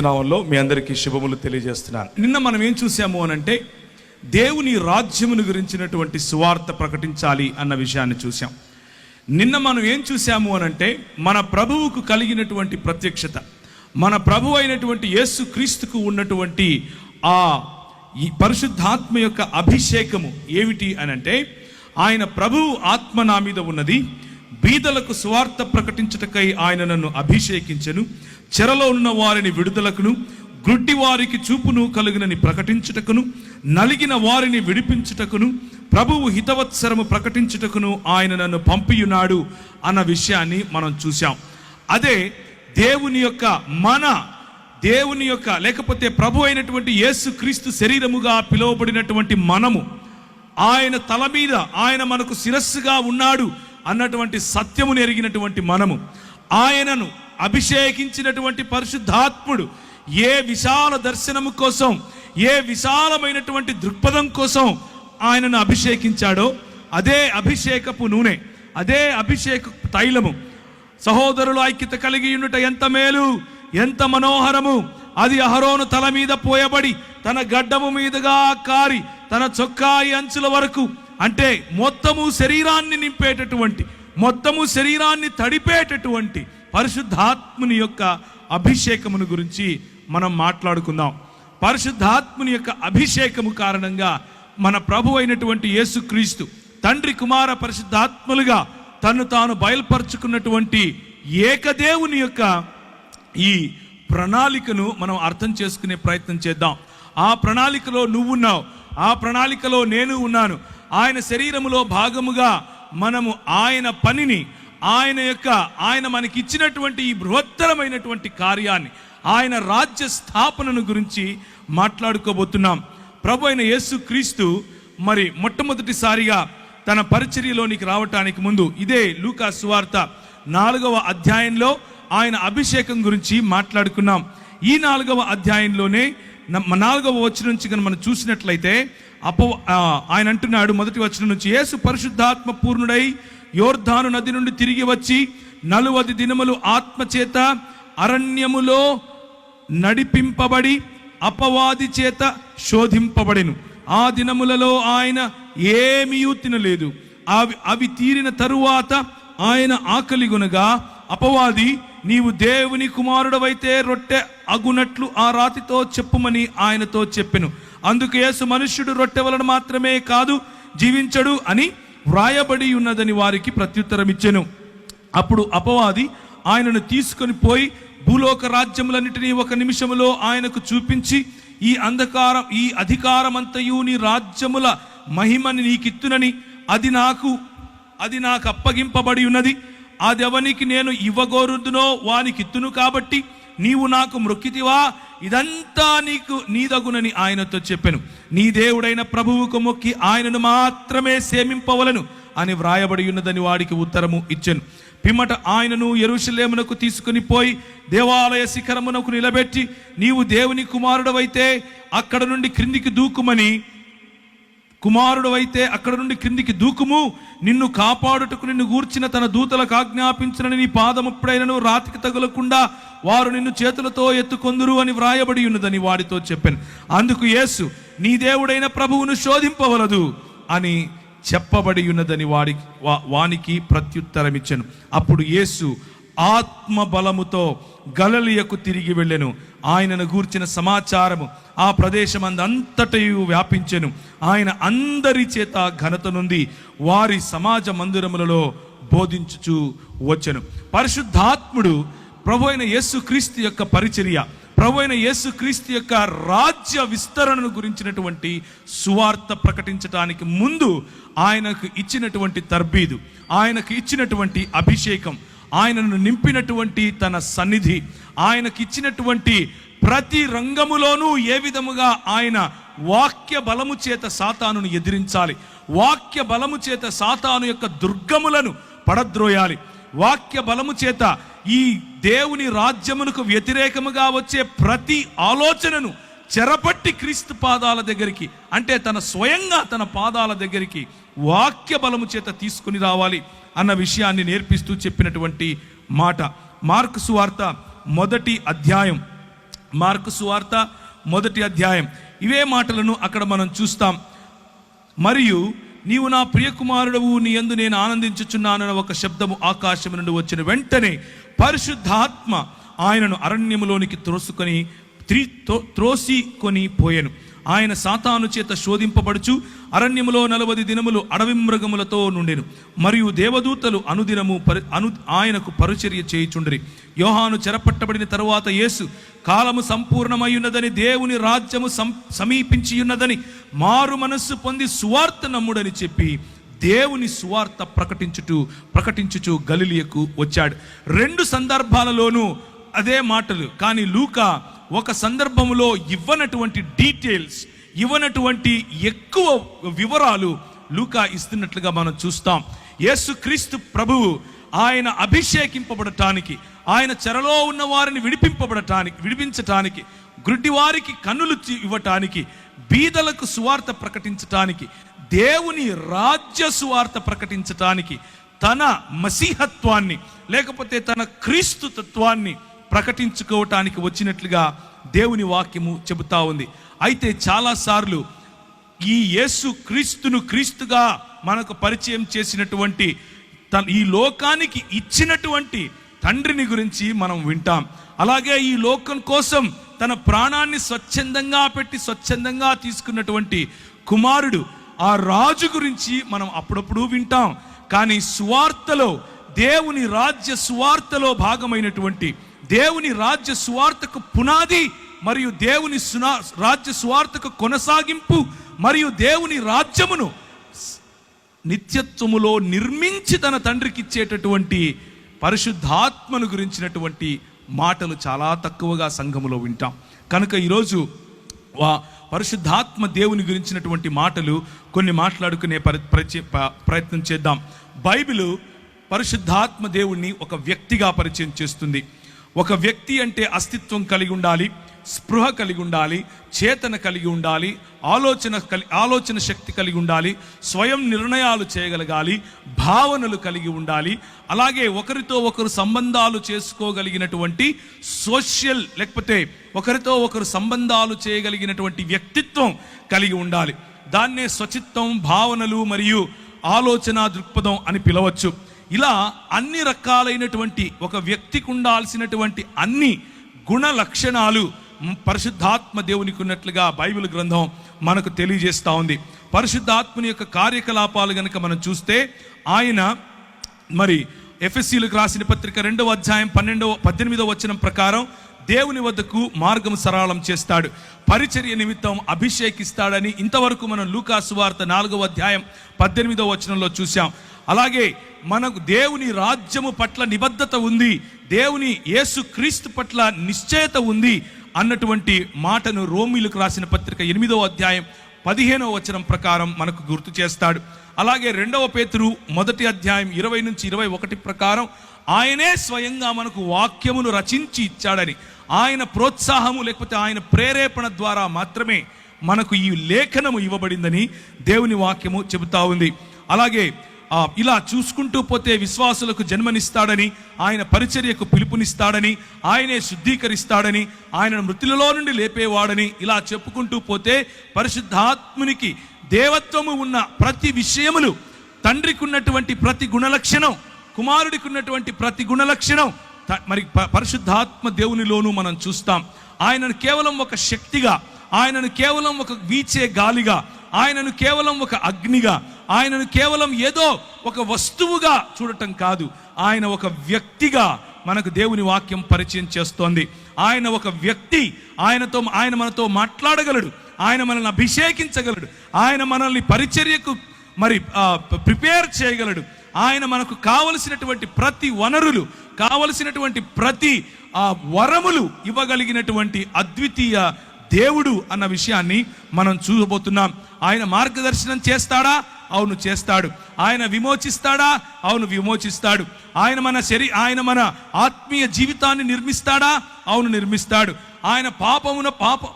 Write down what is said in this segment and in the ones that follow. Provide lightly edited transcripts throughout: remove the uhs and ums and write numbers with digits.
నామంలో మీ అందరికీ శుభములు తెలియజేస్తున్నాను. నిన్న మనం ఏం చూసాము అనంటే దేవుని రాజ్యమును గురించినటువంటి సువార్త ప్రకటించాలి అన్న విషయాన్ని చూసాం. నిన్న మనం ఏం చూసాము అనంటే మన ప్రభువుకు కలిగినటువంటి ప్రత్యక్షత, మన ప్రభు అయినటువంటి యేసు క్రీస్తుకు ఉన్నటువంటి ఈ పరిశుద్ధాత్మ యొక్క అభిషేకము ఏమిటి అనంటే, ఆయన ప్రభువు ఆత్మ నా మీద ఉన్నది, బీదలకు సువార్త ప్రకటించుటకై ఆయన నన్ను అభిషేకించెను, చెరలో ఉన్న వారిని విడుదలకును, గ్రుడ్డి వారికి చూపును కలుగునని ప్రకటించుటకును, నలిగిన వారిని విడిపించుటకును, ప్రభువు హితవత్సరము ప్రకటించుటకును ఆయన నన్ను పంపియున్నాడు అన్న విషయాన్ని మనం చూసాం. అదే దేవుని యొక్క లేకపోతే ప్రభు అయినటువంటి యేసు క్రీస్తు శరీరముగా పిలువబడినటువంటి మనము, ఆయన తల మీద ఆయన మనకు శిరస్సుగా ఉన్నాడు అన్నటువంటి సత్యమును ఎరిగినటువంటి మనము, ఆయనను అభిషేకించినటువంటి పరిశుద్ధాత్ముడు ఏ విశాల దర్శనము కోసం, ఏ విశాలమైనటువంటి దృక్పథం కోసం ఆయనను అభిషేకించాడో అదే అభిషేకపు నూనె, అదే అభిషేక తైలము సహోదరులు ఐక్యత కలిగి ఉండుట ఎంత మేలు, ఎంత మనోహరము. అది అహరోను తల మీద పోయబడి తన గడ్డము మీదుగా కారి తన చొక్కాయి అంచుల వరకు, అంటే మొత్తము శరీరాన్ని నింపేటటువంటి, మొత్తము శరీరాన్ని తడిపేటటువంటి పరిశుద్ధాత్ముని యొక్క అభిషేకమును గురించి మనం మాట్లాడుకుందాం. పరిశుద్ధాత్ముని యొక్క అభిషేకము కారణంగా మన ప్రభు అయినటువంటి యేసుక్రీస్తు తండ్రి కుమార పరిశుద్ధాత్ములుగా తను తాను బయలుపరుచుకున్నటువంటి ఏకదేవుని యొక్క ఈ ప్రణాళికను మనం అర్థం చేసుకునే ప్రయత్నం చేద్దాం. ఆ ప్రణాళికలో నువ్వున్నావు, ఆ ప్రణాళికలో నేను ఉన్నాను. ఆయన శరీరములో భాగముగా మనము ఆయన పనిని, ఆయన మనకి ఇచ్చినటువంటి ఈ బృహత్తరమైనటువంటి కార్యాన్ని, ఆయన రాజ్య స్థాపనను గురించి మాట్లాడుకోబోతున్నాం. ప్రభు అయిన యేసు క్రీస్తు మరి మొట్టమొదటిసారిగా తన పరిచర్యలోనికి రావటానికి ముందు ఇదే లూకా సువార్త 4వ అధ్యాయంలో ఆయన అభిషేకం గురించి మాట్లాడుకున్నాం. ఈ 4వ అధ్యాయంలోనే 4వ వచనం నుంచి కనుక మనం చూసినట్లయితే ఆయన అంటున్నాడు, మొదటి వచనం నుంచి, యేసు పరిశుద్ధాత్మ పూర్ణుడై యోర్ధాను నది నుండి తిరిగి వచ్చి 40 దినములు ఆత్మచేత అరణ్యములో నడిపింపబడి అపవాది చేత శోధింపబడెను. ఆ దినములలో ఆయన ఏమీయూ తినలేదు. అవి తీరిన తరువాత ఆయన ఆకలిగొనగా అపవాది, నీవు దేవుని కుమారుడవైతే రొట్టె అగునట్లు ఆ రాతితో చెప్పుమని ఆయనతో చెప్పెను. అందుకు యేసు, మనుష్యుడు రొట్టె వలన మాత్రమే కాదు జీవించడు అని వ్రాయబడి ఉన్నదని వారికి ప్రత్యుత్తరం ఇచ్చెను. అప్పుడు అపవాది ఆయనను తీసుకొని పోయి భూలోక రాజ్యములన్నిటినీ 1 నిమిషములో ఆయనకు చూపించి, ఈ అధికారమంతయు నీ రాజ్యముల మహిమని నీకిత్తునని, అది నాకు అప్పగింపబడి ఉన్నది, అదెవనికి నేను ఇవ్వగోరుదునో వానికిత్తును, కాబట్టి నీవు నాకు మ్రొక్కితివా, ఇదంతా నీదగునని ఆయనతో చెప్పెను. నీ దేవుడైన ప్రభువుకు మొక్కి ఆయనను మాత్రమే సేవింపవలను అని వ్రాయబడి ఉన్నదని వాడికి ఉత్తరము ఇచ్చెను. పిమ్మట ఆయనను యెరూషలేమునకు తీసుకుని పోయి దేవాలయ శిఖరమునకు నిలబెట్టి, నీవు దేవుని కుమారుడవైతే అక్కడ నుండి క్రిందికి దూకుము, నిన్ను కాపాడుటకు నిన్ను గూర్చిన తన దూతలకు ఆజ్ఞాపించునని నీ పాదముప్పుడైనను రాతికి తగులకుండా వారు నిన్ను చేతులతో ఎత్తుకొందురు అని వ్రాయబడి ఉన్నదని వాడితో చెప్పాను. అందుకు యేసు, నీ దేవుడైన ప్రభువును శోధింపవలదు అని చెప్పబడి ఉన్నదని వానికి ప్రత్యుత్తరమిచ్చెను. అప్పుడు యేసు ఆత్మ బలముతో గలిలయకు తిరిగి వెళ్ళెను. ఆయనను గూర్చిన సమాచారము ఆ ప్రదేశమందంతటయు వ్యాపించెను. ఆయన అందరి చేత ఘనత నుండి వారి సమాజ మందిరములలో బోధించుచు వచ్చెను. పరిశుద్ధాత్ముడు ప్రభు అయిన యేసు క్రీస్తు యొక్క పరిచర్య, ప్రభు అయిన యేసు క్రీస్తు యొక్క రాజ్య విస్తరణను గురించినటువంటి సువార్త ప్రకటించడానికి ముందు ఆయనకు ఇచ్చినటువంటి తర్బీదు, ఆయనకు ఇచ్చినటువంటి అభిషేకం, ఆయనను నింపినటువంటి తన సన్నిధి, ఆయనకి ఇచ్చినటువంటి ప్రతి రంగములోనూ ఏ విధముగా ఆయన వాక్య బలము చేత సాతానును ఎదిరించాలి, వాక్య బలము చేత సాతాను యొక్క దుర్గములను పడద్రోయాలి, వాక్య బలము చేత ఈ దేవుని రాజ్యమునకు వ్యతిరేకముగా వచ్చే ప్రతి ఆలోచనను చెరపట్టి క్రీస్తు పాదాల దగ్గరికి, అంటే స్వయంగా తన పాదాల దగ్గరికి వాక్య బలము చేత తీసుకుని రావాలి అన్న విషయాన్ని నేర్పిస్తూ చెప్పినటువంటి మాట. మార్కు సువార్త 1వ అధ్యాయం మార్కు సువార్త 1వ అధ్యాయం ఇవే మాటలను అక్కడ మనం చూస్తాం. మరియు నీవు నా ప్రియకుమారుడవు, నీ యందు నేను ఆనందించుచున్నానన్న ఒక శబ్దము ఆకాశం నుండి వచ్చిన వెంటనే పరిశుద్ధాత్మ ఆయనను అరణ్యములోనికి త్రోసికొని పోయెను. ఆయన సాతాను చేత శోధింపబడుచు అరణ్యములో 40 దినములు అడవి మృగములతో నుండెను. మరియు దేవదూతలు అనుదినము ఆయనకు పరిచర్య చేయుచుండిరి. యోహాను చెరపట్టబడిన తరువాత యేసు కాలము సంపూర్ణమయ్యున్నదని, దేవుని రాజ్యము సమీపించియున్నదని, మారు మనస్సు పొంది సువార్త నమ్ముడని చెప్పి దేవుని సువార్త ప్రకటించుచు గలిలయకు వచ్చాడు. 2 సందర్భాలలోనూ అదే మాటలు. కానీ లూకా ఒక సందర్భంలో ఇవ్వనటువంటి డీటెయిల్స్, ఇవ్వనటువంటి ఎక్కువ వివరాలు లూకా ఇస్తున్నట్లుగా మనం చూస్తాం. యేసుక్రీస్తు ప్రభువు ఆయన అభిషేకింపబడటానికి, ఆయన చెరలో ఉన్న వారిని విడిపించటానికి, గుడ్డి వారికి కన్నులు ఇవ్వటానికి, బీదలకు సువార్త ప్రకటించటానికి, దేవుని రాజ్య సువార్త ప్రకటించటానికి, తన మసీహత్వాన్ని లేకపోతే తన క్రీస్తు తత్వాన్ని ప్రకటించుకోవటానికి వచ్చినట్లుగా దేవుని వాక్యము చెబుతా ఉంది. అయితే చాలాసార్లు ఈ యేసు క్రీస్తును క్రీస్తుగా మనకు పరిచయం చేసినటువంటి, ఈ లోకానికి ఇచ్చినటువంటి తండ్రిని గురించి మనం వింటాం. అలాగే ఈ లోకం కోసం తన ప్రాణాన్ని స్వచ్ఛందంగా పెట్టి స్వచ్ఛందంగా తీసుకున్నటువంటి కుమారుడు, ఆ రాజు గురించి మనం అప్పుడప్పుడు వింటాం. కానీ సువార్తలో, దేవుని రాజ్య సువార్తలో భాగమైనటువంటి, దేవుని రాజ్య సువార్తకు పునాది మరియు దేవుని రాజ్య సువార్తకు కొనసాగింపు మరియు దేవుని రాజ్యమును నిత్యత్వములో నిర్మించి తన తండ్రికి ఇచ్చేటటువంటి పరిశుద్ధాత్మను గురించినటువంటి మాటలు చాలా తక్కువగా సంఘములో వింటాం. కనుక ఈరోజు పరిశుద్ధాత్మ దేవుని గురించినటువంటి మాటలు కొన్ని మాట్లాడుకునే ప్రయత్నం చేద్దాం. బైబిల్ పరిశుద్ధాత్మ దేవుణ్ణి ఒక వ్యక్తిగా పరిచయం చేస్తుంది. ఒక వ్యక్తి అంటే అస్తిత్వం కలిగి ఉండాలి, స్పృహ కలిగి ఉండాలి, చేతన కలిగి ఉండాలి, ఆలోచన శక్తి కలిగి ఉండాలి, స్వయం నిర్ణయాలు చేయగలగాలి, భావనలు కలిగి ఉండాలి. అలాగే ఒకరితో ఒకరు సంబంధాలు చేసుకోగలిగినటువంటి సోషల్, లేకపోతే ఒకరితో ఒకరు సంబంధాలు చేయగలిగినటువంటి వ్యక్తిత్వం కలిగి ఉండాలి. దాన్నే స్వచిత్తం, భావనలు మరియు ఆలోచన దృక్పథం అని పిలవచ్చు. ఇలా అన్ని రకాలైనటువంటి ఒక వ్యక్తికి ఉండాల్సినటువంటి అన్ని గుణ లక్షణాలు పరిశుద్ధాత్మ దేవునికి ఉన్నట్లుగా బైబిల్ గ్రంథం మనకు తెలియజేస్తూ ఉంది. పరిశుద్ధాత్మని యొక్క కార్యకలాపాలు గనుక మనం చూస్తే, ఆయన మరి ఎఫెసీయులకు రాసిన పత్రిక 2వ అధ్యాయం 18వ వచనం ప్రకారం దేవుని వద్దకు మార్గం సరళం చేస్తాడు, పరిచర్య నిమిత్తం అభిషేకిస్తాడని ఇంతవరకు మనం లూకా సువార్త 4వ అధ్యాయం 18వ వచనంలో చూసాం. అలాగే మనకు దేవుని రాజ్యము పట్ల నిబద్ధత ఉంది, దేవుని యేసు క్రీస్తు పట్ల నిశ్చయత ఉంది అన్నటువంటి మాటను రోమీయులకు రాసిన పత్రిక 8వ అధ్యాయం 15వ వచనం ప్రకారం మనకు గుర్తు చేస్తాడు. అలాగే 2వ పేతురు 1వ అధ్యాయం 20 నుంచి 21 ప్రకారం ఆయనే స్వయంగా మనకు వాక్యమును రచించి ఇచ్చాడని, ఆయన ప్రోత్సాహము లేకపోతే ఆయన ప్రేరేపణ ద్వారా మాత్రమే మనకు ఈ లేఖనము ఇవ్వబడిందని దేవుని వాక్యము చెబుతా ఉంది. అలాగే ఇలా చూసుకుంటూ పోతే విశ్వాసులకు జన్మనిస్తాడని, ఆయన పరిచర్యకు పిలుపునిస్తాడని, ఆయనే శుద్ధీకరిస్తాడని, ఆయనను మృతులలో నుండి లేపేవాడని, ఇలా చెప్పుకుంటూ పోతే పరిశుద్ధాత్మునికి దేవత్వము ఉన్న ప్రతి విషయములు, తండ్రికి ఉన్నటువంటి ప్రతి గుణలక్షణం, కుమారుడికి ఉన్నటువంటి ప్రతి గుణలక్షణం మరి పరిశుద్ధాత్మ దేవునిలోనూ మనం చూస్తాం. ఆయనను కేవలం ఒక శక్తిగా, ఆయనను కేవలం ఒక వీచే గాలిగా, ఆయనను కేవలం ఒక అగ్నిగా, ఆయనను కేవలం ఏదో ఒక వస్తువుగా చూడటం కాదు, ఆయన ఒక వ్యక్తిగా మనకు దేవుని వాక్యం పరిచయం చేస్తోంది. ఆయన ఒక వ్యక్తి, ఆయన మనతో మాట్లాడగలడు, ఆయన మనల్ని అభిషేకించగలడు, ఆయన మనల్ని పరిచర్యకు మరి ప్రిపేర్ చేయగలడు. ఆయన మనకు కావలసినటువంటి ప్రతి వనరులు, కావలసినటువంటి ప్రతి వరములు ఇవ్వగలిగినటువంటి అద్వితీయ దేవుడు అన్న విషయాన్ని మనం చూడబోతున్నాం. ఆయన మార్గదర్శనం చేస్తాడా? అవును చేస్తాడు. ఆయన విమోచిస్తాడా? అవును విమోచిస్తాడు. ఆయన మన ఆత్మీయ జీవితాన్ని నిర్మిస్తాడా? అవును నిర్మిస్తాడు. ఆయన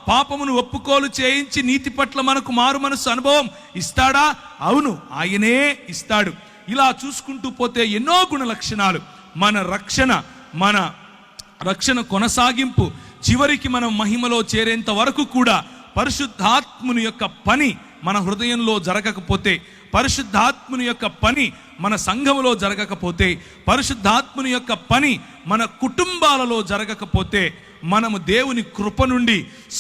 పాపమును ఒప్పుకోలు చేయించి నీతి పట్ల మనకు మారు మనసు అనుభవం ఇస్తాడా? అవును ఆయనే ఇస్తాడు. ఇలా చూసుకుంటూ పోతే ఎన్నో గుణ లక్షణాలు, మన రక్షణ కొనసాగింపు, చివరికి మనం మహిమలో చేరేంత వరకు కూడా పరిశుద్ధాత్ముని యొక్క పని మన హృదయంలో జరగకపోతే, పరిశుద్ధాత్ముని యొక్క పని మన సంఘములో జరగకపోతే, పరిశుద్ధాత్ముని యొక్క పని మన కుటుంబాలలో జరగకపోతే, మనము దేవుని కృప నుండి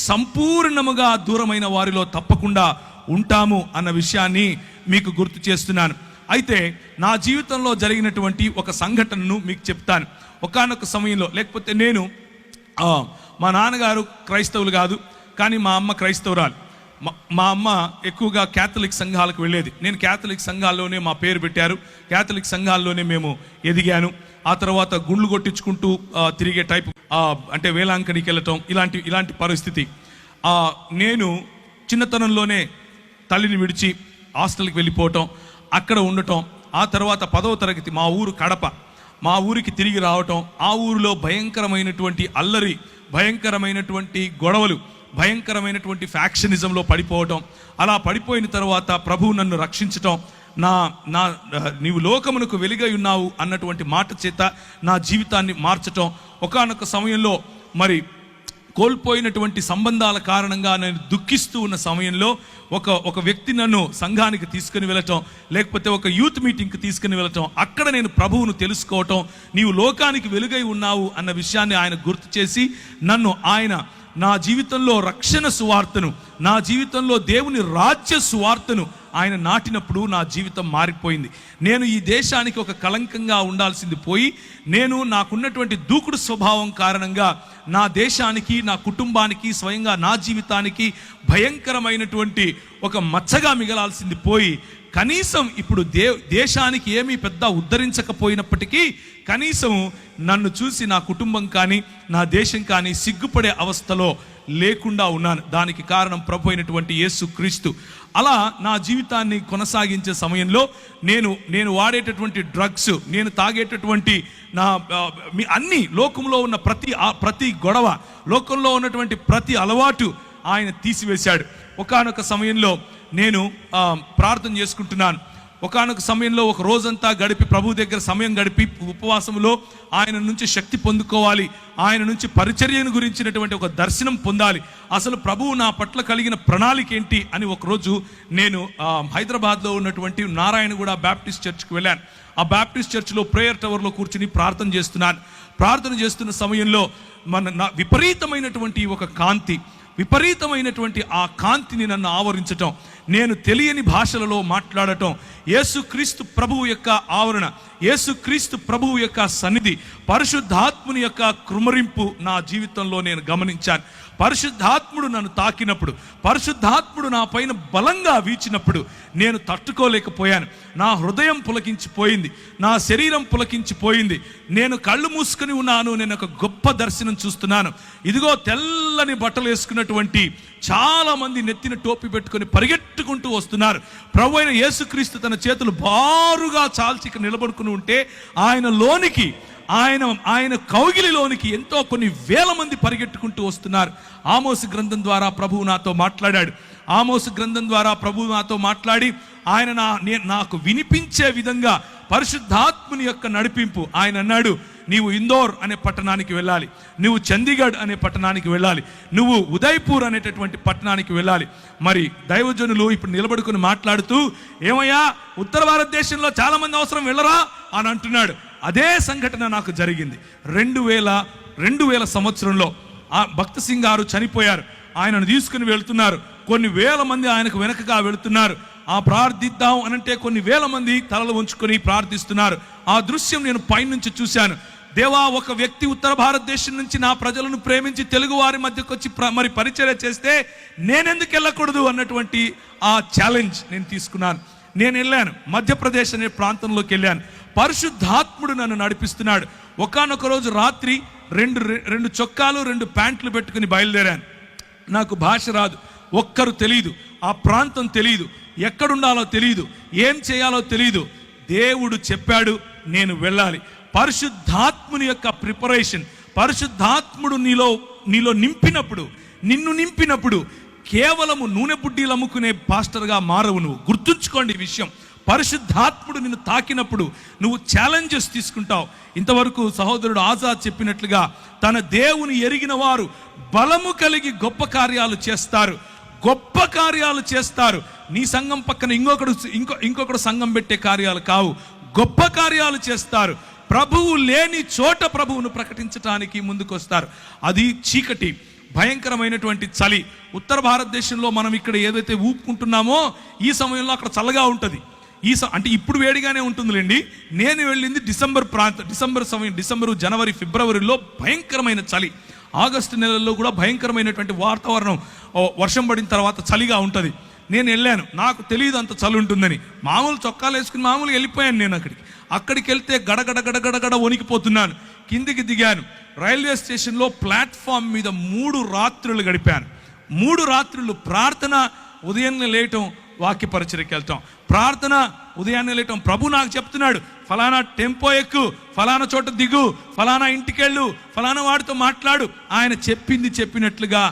సంపూర్ణముగా దూరమైన వారిలో తప్పకుండా ఉంటాము అన్న విషయాన్ని మీకు గుర్తు చేస్తున్నాను. అయితే నా జీవితంలో జరిగినటువంటి ఒక సంఘటనను మీకు చెప్తాను. ఒకానొక సమయంలో, లేకపోతే నేను మా నాన్నగారు క్రైస్తవులు కాదు, కానీ మా అమ్మ క్రైస్తవురాలు. మా అమ్మ ఎక్కువగా క్యాథలిక్ సంఘాలకు వెళ్ళేది. నేను క్యాథలిక్ సంఘాల్లోనే మా పేరు పెట్టారు, క్యాథలిక్ సంఘాల్లోనే మేము ఎదిగాను. ఆ తర్వాత గుండ్లు కొట్టించుకుంటూ తిరిగే టైప్, అంటే వేలాంకనికి వెళ్ళటం, ఇలాంటి పరిస్థితి. నేను చిన్నతనంలోనే తల్లిని విడిచి హాస్టల్కి వెళ్ళిపోవటం, అక్కడ ఉండటం. ఆ తర్వాత 10వ తరగతి మా ఊరు కడప, మా ఊరికి తిరిగి రావటం. ఆ ఊరిలో భయంకరమైనటువంటి అల్లరి, భయంకరమైనటువంటి గొడవలు, భయంకరమైనటువంటి ఫ్యాక్షనిజంలో పడిపోవటం. అలా పడిపోయిన తర్వాత ప్రభువు నన్ను రక్షించటం, నీవు లోకమునకు వెలుగై ఉన్నావు అన్నటువంటి మాట చేత నా జీవితాన్ని మార్చటం. ఒకానొక సమయంలో మరి కోల్పోయినటువంటి సంబంధాల కారణంగా నేను దుఃఖిస్తూ ఉన్న సమయంలో ఒక వ్యక్తి నన్ను సంఘానికి తీసుకుని వెళ్ళటం, లేకపోతే ఒక యూత్ మీటింగ్కి తీసుకుని వెళ్ళటం. అక్కడ నేను ప్రభువును తెలుసుకోవటం, నీవు లోకానికి వెలుగై ఉన్నావు అన్న విషయాన్ని ఆయన గుర్తు చేసి నన్ను ఆయన నా జీవితంలో రక్షణ సువార్తను, నా జీవితంలో దేవుని రాజ్య సువార్తను ఆయన నాటినప్పుడు నా జీవితం మారిపోయింది. నేను ఈ దేశానికి ఒక కళంకంగా ఉండాల్సింది పోయి, నేను నాకున్నటువంటి దూకుడు స్వభావం కారణంగా నా దేశానికి, నా కుటుంబానికి, స్వయంగా నా జీవితానికి భయంకరమైనటువంటి ఒక మచ్చగా మిగలాల్సింది పోయి, కనీసం ఇప్పుడు దేశానికి ఏమీ పెద్ద ఉద్ధరించకపోయినప్పటికీ కనీసం నన్ను చూసి నా కుటుంబం కానీ నా దేశం కానీ సిగ్గుపడే అవస్థలో లేకుండా ఉన్నాను. దానికి కారణం ప్రభు అయినటువంటి యేసు క్రీస్తు. అలా నా జీవితాన్ని కొనసాగించే సమయంలో నేను వాడేటటువంటి డ్రగ్స్, నేను తాగేటటువంటి అన్ని లోకంలో ఉన్న ప్రతి గొడవ, లోకంలో ఉన్నటువంటి ప్రతి అలవాటు ఆయన తీసివేశాడు. ఒకానొక సమయంలో నేను ప్రార్థన చేసుకుంటున్నాను. ఒకానొక సమయంలో ఒక రోజంతా గడిపి ప్రభు దగ్గర సమయం గడిపి ఉపవాసంలో ఆయన నుంచి శక్తి పొందుకోవాలి, ఆయన నుంచి పరిచర్యను గురించినటువంటి ఒక దర్శనం పొందాలి, అసలు ప్రభువు నా పట్ల కలిగిన ప్రణాళిక ఏంటి అని ఒకరోజు నేను హైదరాబాద్లో ఉన్నటువంటి నారాయణగూడ బ్యాప్టిస్ట్ చర్చ్కి వెళ్ళాను. ఆ బ్యాప్టిస్ట్ చర్చ్లో ప్రేయర్ టవర్లో కూర్చుని ప్రార్థన చేస్తున్నాను. ప్రార్థన చేస్తున్న సమయంలో విపరీతమైనటువంటి ఒక కాంతి, విపరీతమైనటువంటి ఆ కాంతిని నన్ను ఆవరించటం, నేను తెలియని భాషలలో మాట్లాడటం, యేసుక్రీస్తు ప్రభువు యొక్క ఆవరణ, యేసుక్రీస్తు ప్రభువు యొక్క సన్నిధి, పరిశుద్ధాత్ముని యొక్క కృమరింపు నా జీవితంలో నేను గమనించాను. పరిశుద్ధాత్ముడు నన్ను తాకినప్పుడు, పరిశుద్ధాత్ముడు నా పైన బలంగా వీచినప్పుడు నేను తట్టుకోలేకపోయాను. నా హృదయం పులకించిపోయింది, నా శరీరం పులకించిపోయింది. నేను కళ్ళు మూసుకొని ఉన్నాను. నేను ఒక గొప్ప దర్శనం చూస్తున్నాను. ఇదిగో తెల్లని బట్టలు వేసుకున్నటువంటి చాలా మంది నెత్తిన టోపీ పెట్టుకొని పరిగెట్టుకుంటూ వస్తున్నారు. ప్రభు అయిన యేసుక్రీస్తు తన చేతులు బారుగా చాల్చి నిలబడుకుని ఉంటే ఆయన కౌగిలిలోనికి ఎంతో కొన్ని వేల మంది పరిగెట్టుకుంటూ వస్తున్నారు. ఆమోసు గ్రంథం ద్వారా ప్రభువు నాతో మాట్లాడాడు. ఆమోసు గ్రంథం ద్వారా ప్రభువు నాతో మాట్లాడి ఆయన నాకు వినిపించే విధంగా పరిశుద్ధాత్ముని యొక్క నడిపింపు. ఆయన అన్నాడు, నీవు ఇందోర్ అనే పట్టణానికి వెళ్ళాలి, నువ్వు చండీగఢ్ అనే పట్టణానికి వెళ్ళాలి, నువ్వు ఉదయ్పూర్ అనేటటువంటి పట్టణానికి వెళ్ళాలి. మరి దైవజనులు ఇప్పుడు నిలబడుకుని మాట్లాడుతూ, ఏమయ్యా ఉత్తర భారతదేశంలో చాలా మంది అవసరం వెళ్ళరా అని అంటున్నాడు. అదే సంఘటన నాకు జరిగింది. 2000 సంవత్సరంలో ఆ భక్త సింగ్ గారు చనిపోయారు. ఆయనను తీసుకుని వెళ్తున్నారు. కొన్ని వేల మంది ఆయనకు వెనకగా వెళుతున్నారు. ప్రార్థిద్దాం అనంటే కొన్ని వేల మంది తలలు ఉంచుకొని ప్రార్థిస్తున్నారు. ఆ దృశ్యం నేను పైనుంచి చూశాను. దేవా, ఒక వ్యక్తి ఉత్తర భారతదేశం నుంచి నా ప్రజలను ప్రేమించి తెలుగు వారి మధ్యకు వచ్చి మరి పరిచర్య చేస్తే నేనెందుకు వెళ్ళకూడదు అన్నటువంటి ఆ ఛాలెంజ్ నేను తీసుకున్నాను. నేను వెళ్ళాను, మధ్యప్రదేశ్ అనే ప్రాంతంలోకి వెళ్ళాను. పరిశుద్ధాత్ముడు నన్ను నడిపిస్తున్నాడు. ఒకానొక రోజు రాత్రి రెండు చొక్కాలు 2 ప్యాంట్లు పెట్టుకుని బయలుదేరాను. నాకు భాష రాదు, ఒక్కరు తెలియదు, ఆ ప్రాంతం తెలియదు, ఎక్కడుండాలో తెలియదు, ఏం చేయాలో తెలియదు. దేవుడు చెప్పాడు నేను వెళ్ళాలి. పరిశుద్ధాత్ముని యొక్క ప్రిపరేషన్, పరిశుద్ధాత్ముడు నీలో నిన్ను నింపినప్పుడు కేవలము నూనె బుడ్డీలు అమ్ముకునే పాస్టర్గా మారవు నువ్వు. గుర్తుంచుకోండి ఈ విషయం. పరిశుద్ధాత్ముడు నిన్ను తాకినప్పుడు నువ్వు ఛాలెంజెస్ తీసుకుంటావు. ఇంతవరకు సహోదరుడు ఆజాద్ చెప్పినట్లుగా తన దేవుని ఎరిగిన వారు బలము కలిగి గొప్ప కార్యాలు చేస్తారు, గొప్ప కార్యాలు చేస్తారు. నీ సంఘం పక్కన ఇంకొకడు సంఘం పెట్టే కార్యాలు కావు, గొప్ప కార్యాలు చేస్తారు. ప్రభువు లేని చోట ప్రభువును ప్రకటించడానికి ముందుకొస్తారు. అది చీకటి, భయంకరమైనటువంటి చలి. ఉత్తర భారతదేశంలో మనం ఇక్కడ ఏదైతే ఊపుకుంటున్నామో ఈ సమయంలో అక్కడ చల్లగా ఉంటుంది. అంటే ఇప్పుడు వేడిగానే ఉంటుందిలేండి. నేను వెళ్ళింది డిసెంబర్, జనవరి, ఫిబ్రవరిలో భయంకరమైన చలి. ఆగస్టు నెలల్లో కూడా భయంకరమైనటువంటి వాతావరణం, వర్షం పడిన తర్వాత చలిగా ఉంటుంది. నేను వెళ్ళాను, నాకు తెలియదు అంత చలి ఉంటుందని. మామూలు చొక్కాలు వేసుకుని మామూలుగా వెళ్ళిపోయాను. నేను అక్కడికి వెళ్తే గడగడ వణికిపోతున్నాను. కిందికి దిగాను. రైల్వే స్టేషన్లో ప్లాట్ఫామ్ మీద 3 రాత్రులు గడిపాను. 3 రాత్రులు ప్రార్థన, ఉదయాన్నే లేయటం, వాక్య పరిచర్యకి వెళ్తాం, ప్రార్థన, ఉదయాన్నే లేయటం. ప్రభు నాకు చెప్తున్నాడు, ఫలానా టెంపో ఎక్కు, ఫలానా చోట దిగు, ఫలానా ఇంటికెళ్ళు, ఫలానా వాడితో మాట్లాడు. ఆయన చెప్పింది చెప్పినట్లుగా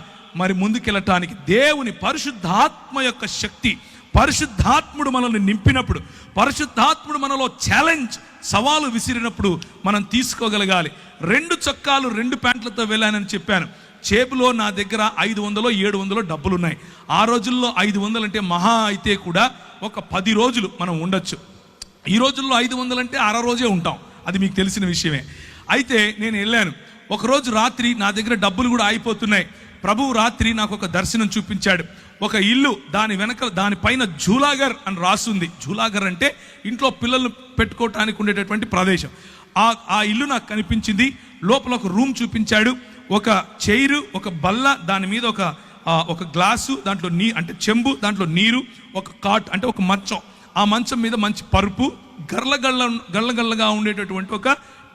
మరి ముందుకెళ్ళటానికి దేవుని పరిశుద్ధాత్మ యొక్క శక్తి, పరిశుద్ధాత్ముడు మనల్ని నింపినప్పుడు, పరిశుద్ధాత్ముడు మనలో ఛాలెంజ్, సవాలు విసిరినప్పుడు మనం తీసుకోగలగాలి. 2 చొక్కాలు 2 ప్యాంట్లతో వెళ్ళానని చెప్పాను. చేబులో నా దగ్గర 500 700 డబ్బులున్నాయి. ఆ రోజుల్లో 500 అంటే మహా అయితే కూడా ఒక 10 రోజులు మనం ఉండొచ్చు. ఈ రోజుల్లో 500 అంటే అర రోజే ఉంటాం, అది మీకు తెలిసిన విషయమే. అయితే నేను వెళ్ళాను. ఒకరోజు రాత్రి నా దగ్గర డబ్బులు కూడా అయిపోతున్నాయి. ప్రభువు రాత్రి నాకు ఒక దర్శనం చూపించాడు. ఒక ఇల్లు, దానిపైన జూలాగర్ అని రాసుంది. జూలాగర్ అంటే ఇంట్లో పిల్లలు పెట్టుకోవటానికి ఉండేటటువంటి ప్రదేశం. ఆ ఇల్లు నాకు కనిపించింది. లోపల ఒక రూమ్ చూపించాడు. ఒక చైరు, ఒక బల్ల, దాని మీద ఒక గ్లాసు, దాంట్లో అంటే చెంబు, దాంట్లో నీరు, ఒక కాట్ అంటే ఒక మంచం. ఆ మంచం మీద మంచి పరుపు, గళ్ళగా ఉండేటటువంటి ఒక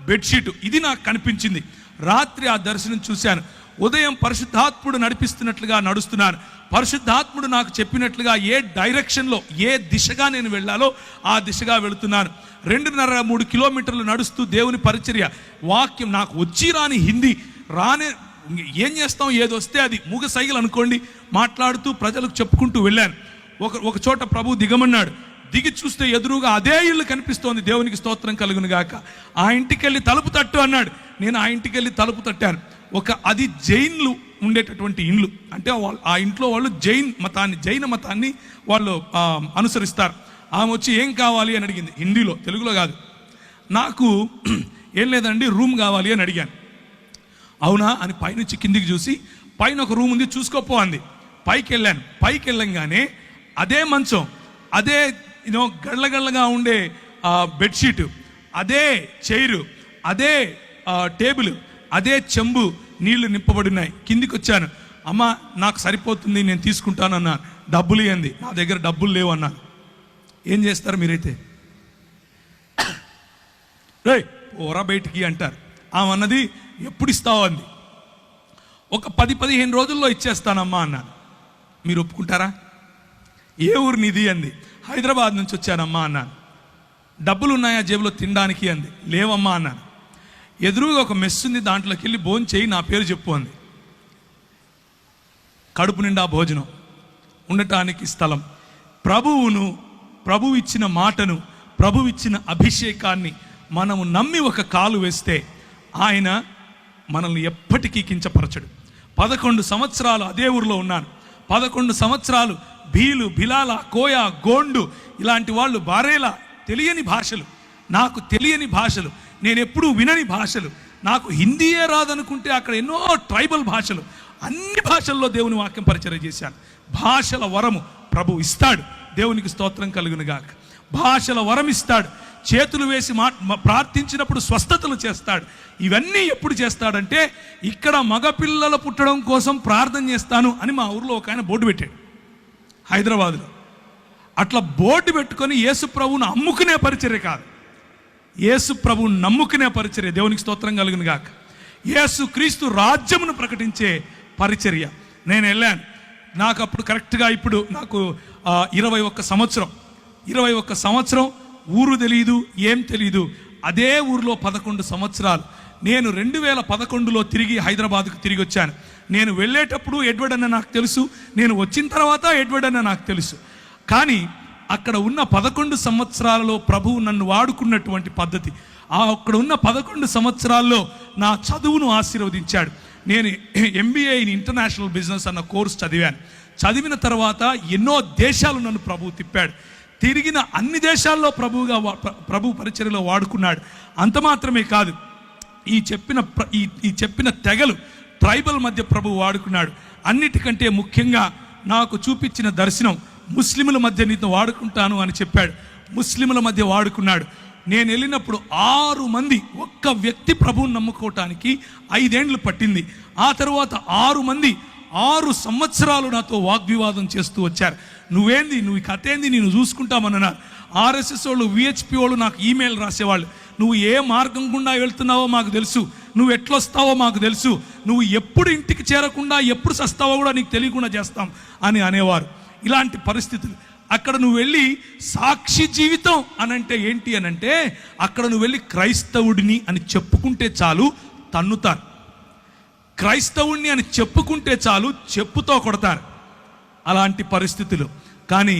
బెడ్షీట్. ఇది నాకు కనిపించింది. రాత్రి ఆ దర్శనం చూశాను. ఉదయం పరిశుద్ధాత్ముడు నడిపిస్తున్నట్లుగా నడుస్తున్నాను. పరిశుద్ధాత్ముడు నాకు చెప్పినట్లుగా ఏ డైరెక్షన్లో, ఏ దిశగా నేను వెళ్ళాలో ఆ దిశగా వెళుతున్నాను. 2.5-3 కిలోమీటర్లు నడుస్తూ దేవుని పరిచర్య, వాక్యం. నాకు వచ్చి రాని హిందీ ఏం చేస్తాం, ఏదొస్తే అది మూగ సైగలు అనుకోండి, మాట్లాడుతూ ప్రజలకు చెప్పుకుంటూ వెళ్ళాను. ఒక చోట ప్రభు దిగమన్నాడు. దిగి చూస్తే ఎదురుగా అదే ఇల్లు కనిపిస్తోంది. దేవునికి స్తోత్రం కలుగును గాక. ఆ ఇంటికి వెళ్ళి తలుపు తట్టు అన్నాడు. నేను ఆ ఇంటికి వెళ్ళి తలుపు తట్టాను. అది జైన్లు ఉండేటటువంటి ఇండ్లు. అంటే ఆ ఇంట్లో వాళ్ళు జైన మతాన్ని వాళ్ళు అనుసరిస్తారు. ఆమె వచ్చి ఏం కావాలి అని అడిగింది, హిందీలో, తెలుగులో కాదు. నాకు ఏం లేదండి, రూమ్ కావాలి అని అడిగాను. అవునా అని పైనుంచి కిందికి చూసి, పైన ఒక రూమ్ ఉంది చూసుకోపో అంది. పైకి వెళ్ళాను. పైకి వెళ్ళంగానే అదే మంచం, అదే గళ్ళగా ఉండే బెడ్షీటు, అదే చైరు, అదే టేబుల్, అదే చెంబు, నీళ్లు నింపబడినాయి. కిందికి వచ్చాను. అమ్మ నాకు సరిపోతుంది, నేను తీసుకుంటాను అన్నాను. డబ్బులు ఇవ్వండి. నా దగ్గర డబ్బులు లేవు అన్నాను. ఏం చేస్తారు మీరైతే? ఓరా బయటికి అంటారు. ఆమె అన్నది, ఎప్పుడు ఇస్తావు అంది. ఒక 10-15 రోజుల్లో ఇచ్చేస్తానమ్మా అన్నాను. మీరు ఒప్పుకుంటారా? ఏ ఊరు నీది అంది. హైదరాబాద్ నుంచి వచ్చానమ్మా అన్నాను. డబ్బులు ఉన్నాయా జేబులో తినడానికి అంది. లేవమ్మా అన్నాను. ఎదురుగా ఒక మెస్ ఉంది, దాంట్లోకి వెళ్ళి భోజనం చేయి, నా పేరు చెప్పు అంది. కడుపు నిండా భోజనం, ఉండటానికి స్థలం. ప్రభువు ఇచ్చిన మాటను, ప్రభువు ఇచ్చిన అభిషేకాన్ని మనము నమ్మి ఒక కాలు వేస్తే ఆయన మనల్ని ఎప్పటికీ కించపరచడు. 11 సంవత్సరాలు అదే ఊరిలో ఉన్నాను. 11 సంవత్సరాలు భీలు, బిలాల, కోయ, గోండు ఇలాంటి వాళ్ళు, బారేలా, తెలియని భాషలు, నాకు తెలియని భాషలు, నేను ఎప్పుడూ వినని భాషలు, నాకు హిందీయే రాదనుకుంటే అక్కడ ఎన్నో ట్రైబల్ భాషలు, అన్ని భాషల్లో దేవుని వాక్యం పరిచయం చేశాను. భాషల వరము ప్రభు ఇస్తాడు. దేవునికి స్తోత్రం కలుగును గాక. భాషల వరం ఇస్తాడు. చేతులు వేసి ప్రార్థించినప్పుడు స్వస్థతలు చేస్తాడు. ఇవన్నీ ఎప్పుడు చేస్తాడంటే, ఇక్కడ మగపిల్లలు పుట్టడం కోసం ప్రార్థన చేస్తాను అని మా ఊర్లో ఒక ఆయన బోర్డు పెట్టాడు, హైదరాబాద్లో. అట్లా బోర్డు పెట్టుకొని యేసు ప్రభువును అమ్ముకునే పరిచర్య కాదు, యేసు ప్రభువును నమ్ముకునే పరిచర్య. దేవునికి స్తోత్రం కలుగును గాక. యేసు క్రీస్తు రాజ్యమును ప్రకటించే పరిచర్య. నేను వెళ్ళాను. నాకు అప్పుడు కరెక్ట్గా ఇప్పుడు నాకు 21 సంవత్సరం. ఊరు తెలియదు, ఏం తెలియదు. అదే ఊరిలో 11 సంవత్సరాలు. నేను 2011లో తిరిగి హైదరాబాద్కు తిరిగి వచ్చాను. నేను వెళ్ళేటప్పుడు ఎడ్వర్డ్ అన్న నాకు తెలుసు, నేను వచ్చిన తర్వాత ఎడ్వర్డ్ అన్న నాకు తెలుసు. కానీ అక్కడ ఉన్న 11 సంవత్సరాలలో ప్రభువు నన్ను వాడుకున్నటువంటి పద్ధతి, అక్కడ ఉన్న 11 సంవత్సరాల్లో నా చదువును ఆశీర్వదించాడు. నేను MBA ఇన్ ఇంటర్నేషనల్ బిజినెస్ అన్న కోర్స్ చదివాను. చదివిన తర్వాత ఎన్నో దేశాలు నన్ను ప్రభువు తిప్పాడు. తిరిగిన అన్ని దేశాల్లో ప్రభు పరిచర్యలో వాడుకున్నాడు. అంత మాత్రమే కాదు, ఈ చెప్పిన తెగలు ట్రైబల్ మధ్య ప్రభువు వాడుకున్నాడు. అన్నిటికంటే ముఖ్యంగా నాకు చూపించిన దర్శనం, ముస్లిముల మధ్య నీతో వాడుకుంటాను అని చెప్పాడు. ముస్లిముల మధ్య వాడుకున్నాడు. నేను వెళ్ళినప్పుడు 6 మంది, ఒక్క వ్యక్తి ప్రభువుని నమ్ముకోవటానికి 5 ఏళ్ళు పట్టింది. ఆ తర్వాత 6 మంది 6 సంవత్సరాలు నాతో వాగ్వివాదం చేస్తూ వచ్చారు. నువ్వేంది, నువ్వు ఈ కథ ఏంది, నేను చూసుకుంటామన్నారు. RSS వాళ్ళు, VHP వాళ్ళు నాకు ఈమెయిల్ రాసేవాళ్ళు. నువ్వు ఏ మార్గం గుండా వెళ్తున్నావో మాకు తెలుసు, నువ్వు ఎట్లొస్తావో మాకు తెలుసు, నువ్వు ఎప్పుడు ఇంటికి చేరకుండా ఎప్పుడు సస్తావో కూడా నీకు తెలియకుండా చేస్తాం అని అనేవారు. ఇలాంటి పరిస్థితులు. అక్కడ నువ్వు వెళ్ళి సాక్షి జీవితం అనంటే ఏంటి అనంటే, అక్కడ నువ్వు వెళ్ళి క్రైస్తవుడిని అని చెప్పుకుంటే చాలు తన్నుతారు. క్రైస్తవుడిని అని చెప్పుకుంటే చాలు చెప్పుతో కొడతారు. అలాంటి పరిస్థితులు. కానీ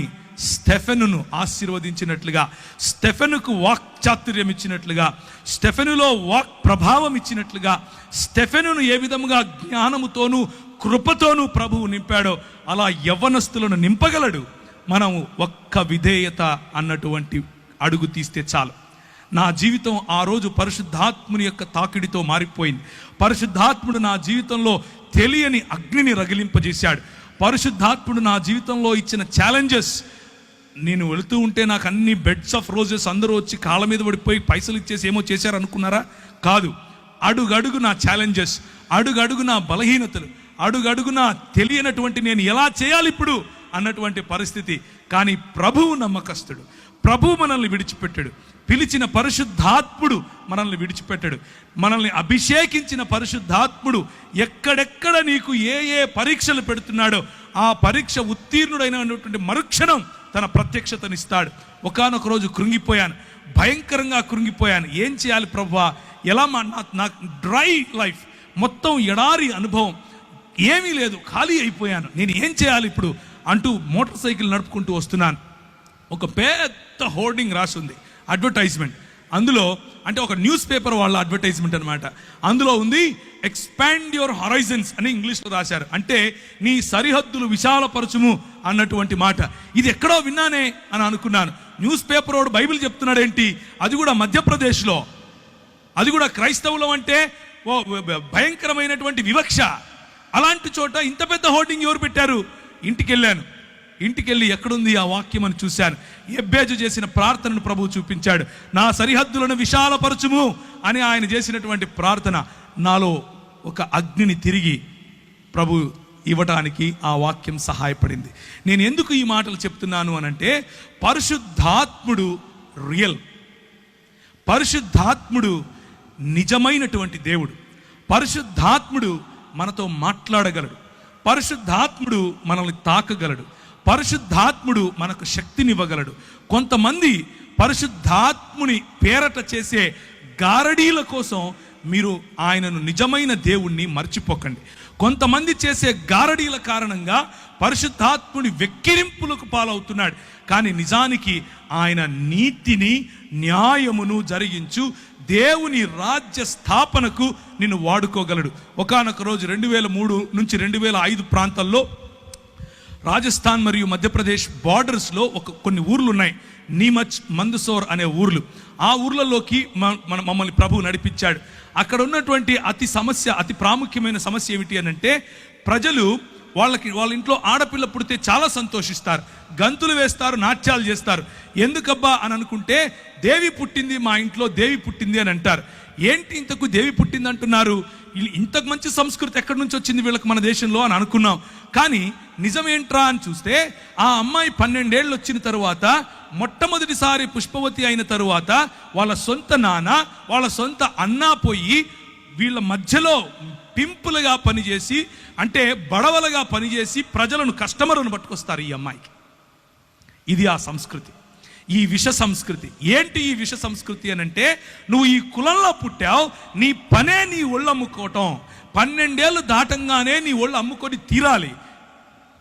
స్టెఫెనును ఆశీర్వదించినట్లుగా, స్టెఫెనుకు వాక్ చాతుర్యం ఇచ్చినట్లుగా, స్టెఫెనులో వాక్ ప్రభావం ఇచ్చినట్లుగా, స్టెఫెనును ఏ విధముగా జ్ఞానముతోనూ కృపతోనూ ప్రభువు నింపాడో అలా యవ్వనస్తులను నింపగలడు. మనము ఒక్క విధేయత అన్నటువంటి అడుగు తీస్తే చాలు. నా జీవితం ఆ రోజు పరిశుద్ధాత్ముని యొక్క తాకిడితో మారిపోయింది. పరిశుద్ధాత్ముడు నా జీవితంలో తెలియని అగ్నిని రగిలింపజేశాడు. పరిశుద్ధాత్ముడు నా జీవితంలో ఇచ్చిన ఛాలెంజెస్, నేను వెళుతూ ఉంటే నాకు అన్ని బెడ్స్ ఆఫ్ రోజెస్ అందరూ వచ్చి కాళ్ళ మీద పడిపోయి పైసలు ఇచ్చేసి ఏమో చేశారు అనుకున్నారా? కాదు. అడుగడుగు నా ఛాలెంజెస్, అడుగడుగు నా బలహీనతలు, అడుగడుగు నా తెలియనటువంటి నేను ఎలా చేయాలి ఇప్పుడు అన్నటువంటి పరిస్థితి. కానీ ప్రభువు నమ్మకస్తుడు. ప్రభువు మనల్ని విడిచిపెట్టాడు. పిలిచిన పరిశుద్ధాత్ముడు మనల్ని విడిచిపెట్టాడు. మనల్ని అభిషేకించిన పరిశుద్ధాత్ముడు ఎక్కడెక్కడ నీకు ఏ ఏ పరీక్షలు పెడుతున్నాడో ఆ పరీక్ష ఉత్తీర్ణుడైనటువంటి మరుక్షణం తన ప్రత్యక్షతనిస్తాడు. ఒకానొక రోజు కృంగిపోయాను, భయంకరంగా కృంగిపోయాను. ఏం చేయాలి ప్రభువా? ఎలా నాకు డ్రై లైఫ్, మొత్తం ఎడారి అనుభవం, ఏమీ లేదు, ఖాళీ అయిపోయాను, నేను ఏం చేయాలి ఇప్పుడు అంటూ మోటార్ సైకిల్ నడుపుకుంటూ వస్తున్నాను. ఒక పెద్ద హోర్డింగ్ రాసి ఉంది, అడ్వర్టైజ్మెంట్. అందులో అంటే ఒక న్యూస్ పేపర్ వాళ్ళ అడ్వర్టైజ్మెంట్ అనమాట. అందులో ఉంది ఎక్స్పాండ్ యువర్ హరైజన్స్ అని ఇంగ్లీష్లో రాశారు. అంటే నీ సరిహద్దులు విశాలపరచుము అన్నటువంటి మాట. ఇది ఎక్కడో విన్నానే అని అనుకున్నాను. న్యూస్ పేపర్ వాడు బైబిల్ చెప్తున్నాడు ఏంటి, అది కూడా మధ్యప్రదేశ్లో, అది కూడా క్రైస్తవులం అంటే ఓ భయంకరమైనటువంటి వివక్ష. అలాంటి చోట ఇంత పెద్ద హోర్డింగ్ ఎవరు పెట్టారు? ఇంటికి వెళ్ళాను. ఇంటికి వెళ్ళి ఎక్కడుంది ఆ వాక్యం అని చూశాను. యెబ్బేజు చేసిన ప్రార్థనను ప్రభువు చూపించాడు. నా సరిహద్దులను విశాలపరచుము అని ఆయన చేసినటువంటి ప్రార్థన నాలో ఒక అగ్నిని తిరిగి ప్రభు ఇవ్వటానికి ఆ వాక్యం సహాయపడింది. నేను ఎందుకు ఈ మాటలు చెప్తున్నాను అనంటే, పరిశుద్ధాత్ముడు రియల్, పరిశుద్ధాత్ముడు నిజమైనటువంటి దేవుడు. పరిశుద్ధాత్ముడు మనతో మాట్లాడగలడు. పరిశుద్ధాత్ముడు మనల్ని తాకగలడు. పరిశుద్ధాత్ముడు మనకు శక్తినివ్వగలడు. కొంతమంది పరిశుద్ధాత్ముని పేరట చేసే గారడీల కోసం మీరు ఆయనను నిజమైన దేవుణ్ణి మర్చిపోకండి. కొంతమంది చేసే గారడీల కారణంగా పరిశుద్ధాత్ముని వెక్కిరింపులకు పాలవుతున్నాడు. కానీ నిజానికి ఆయన నీతిని న్యాయమును జరిగించు దేవుని రాజ్య స్థాపనకు నిన్ను వాడుకోగలడు. ఒకానొక రోజు 2003 నుంచి 2005 ప్రాంతాల్లో రాజస్థాన్ మరియు మధ్యప్రదేశ్ బార్డర్స్లో కొన్ని ఊర్లు ఉన్నాయి, నీమచ్, మందసౌర్ అనే ఊర్లు. ఆ ఊర్లలోకి మమ్మల్ని ప్రభువు నడిపించాడు. అక్కడ ఉన్నటువంటి అతి ప్రాముఖ్యమైన సమస్య ఏమిటి అని అంటే, ప్రజలు వాళ్ళ ఇంట్లో ఆడపిల్ల పుడితే చాలా సంతోషిస్తారు, గంతులు వేస్తారు, నాట్యాలు చేస్తారు. ఎందుకబ్బా అని అనుకుంటే, దేవి పుట్టింది, మా ఇంట్లో దేవి పుట్టింది అని అంటారు. ఏంటి ఇంతకు దేవి పుట్టింది అంటున్నారు? ఇంతకు మంచి సంస్కృతి ఎక్కడి నుంచి వచ్చింది వీళ్ళకి మన దేశంలో అని అనుకున్నాం. కానీ నిజమేంట్రా అని చూస్తే, ఆ అమ్మాయి 12 ఏళ్ళు వచ్చిన తరువాత, మొట్టమొదటిసారి పుష్పవతి అయిన తరువాత, వాళ్ళ సొంత నాన్న, వాళ్ళ సొంత అన్న పోయి వీళ్ళ మధ్యలో పింపులుగా పనిచేసి, అంటే బడవలుగా పనిచేసి ప్రజలను, కస్టమర్లను పట్టుకొస్తారు ఈ అమ్మాయికి. ఇది ఆ సంస్కృతి, ఈ విష సంస్కృతి. ఏంటి ఈ విష సంస్కృతి అని అంటే, నువ్వు ఈ కులంలో పుట్టావు, నీ పనే నీ ఒళ్ళు అమ్ముకోవటం, 12 ఏళ్ళు దాటంగానే నీ ఒళ్ళు అమ్ముకొని తీరాలి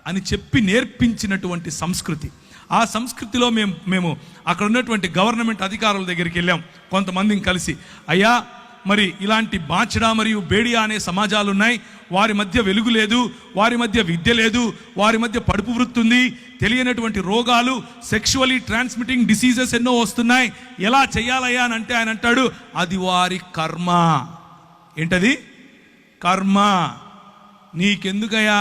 అని చెప్పి నేర్పించినటువంటి సంస్కృతి. ఆ సంస్కృతిలో మేము అక్కడ ఉన్నటువంటి గవర్నమెంట్ అధికారుల దగ్గరికి వెళ్ళాం కొంతమందిని కలిసి. అయ్యా, మరి ఇలాంటి బాచడా మరియు బేడియా అనే సమాజాలు ఉన్నాయి, వారి మధ్య వెలుగు లేదు, వారి మధ్య విద్య లేదు, వారి మధ్య పడుపు వృత్తి ఉంది, తెలియనటువంటి రోగాలు, సెక్షువలీ ట్రాన్స్మిటింగ్ డిసీజెస్ ఎన్నో వస్తున్నాయి, ఎలా చెయ్యాలయ్యా అని అంటే ఆయన అంటాడు, అది వారి కర్మ. ఏంటది? కర్మ. నీకెందుకయ్యా?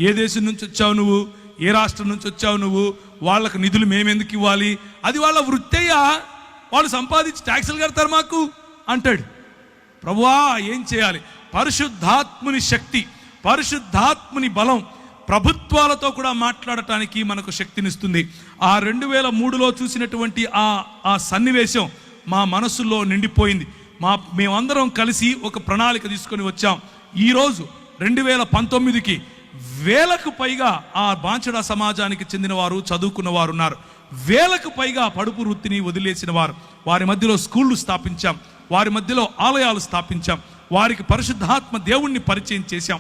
ఏ దేశం నుంచి వచ్చావు నువ్వు? ఏ రాష్ట్రం నుంచి వచ్చావు నువ్వు? వాళ్ళకు నిధులు మేమెందుకు ఇవ్వాలి? అది వాళ్ళ వృత్తయ్యా, వాళ్ళు సంపాదించి ట్యాక్సులు కడతారు మాకు అంటాడు. ప్రభువా, ఏం చేయాలి? పరిశుద్ధాత్ముని శక్తి, పరిశుద్ధాత్ముని బలం ప్రభుత్వాలతో కూడా మాట్లాడటానికి మనకు శక్తినిస్తుంది. ఆ 2003లో చూసినటువంటి ఆ సన్నివేశం మా మనసులో నిండిపోయింది. మేమందరం కలిసి ఒక ప్రణాళిక తీసుకొని వచ్చాం. ఈరోజు 2019కి వేలకు పైగా ఆ బాంచడా సమాజానికి చెందిన వారు, చదువుకున్న వారు ఉన్నారు. వేలకు పైగా పడుపు వృత్తిని వదిలేసిన వారు. వారి మధ్యలో స్కూళ్ళు స్థాపించాం, వారి మధ్యలో ఆలయాలు స్థాపించాం, వారికి పరిశుద్ధాత్మ దేవుణ్ణి పరిచయం చేశాం.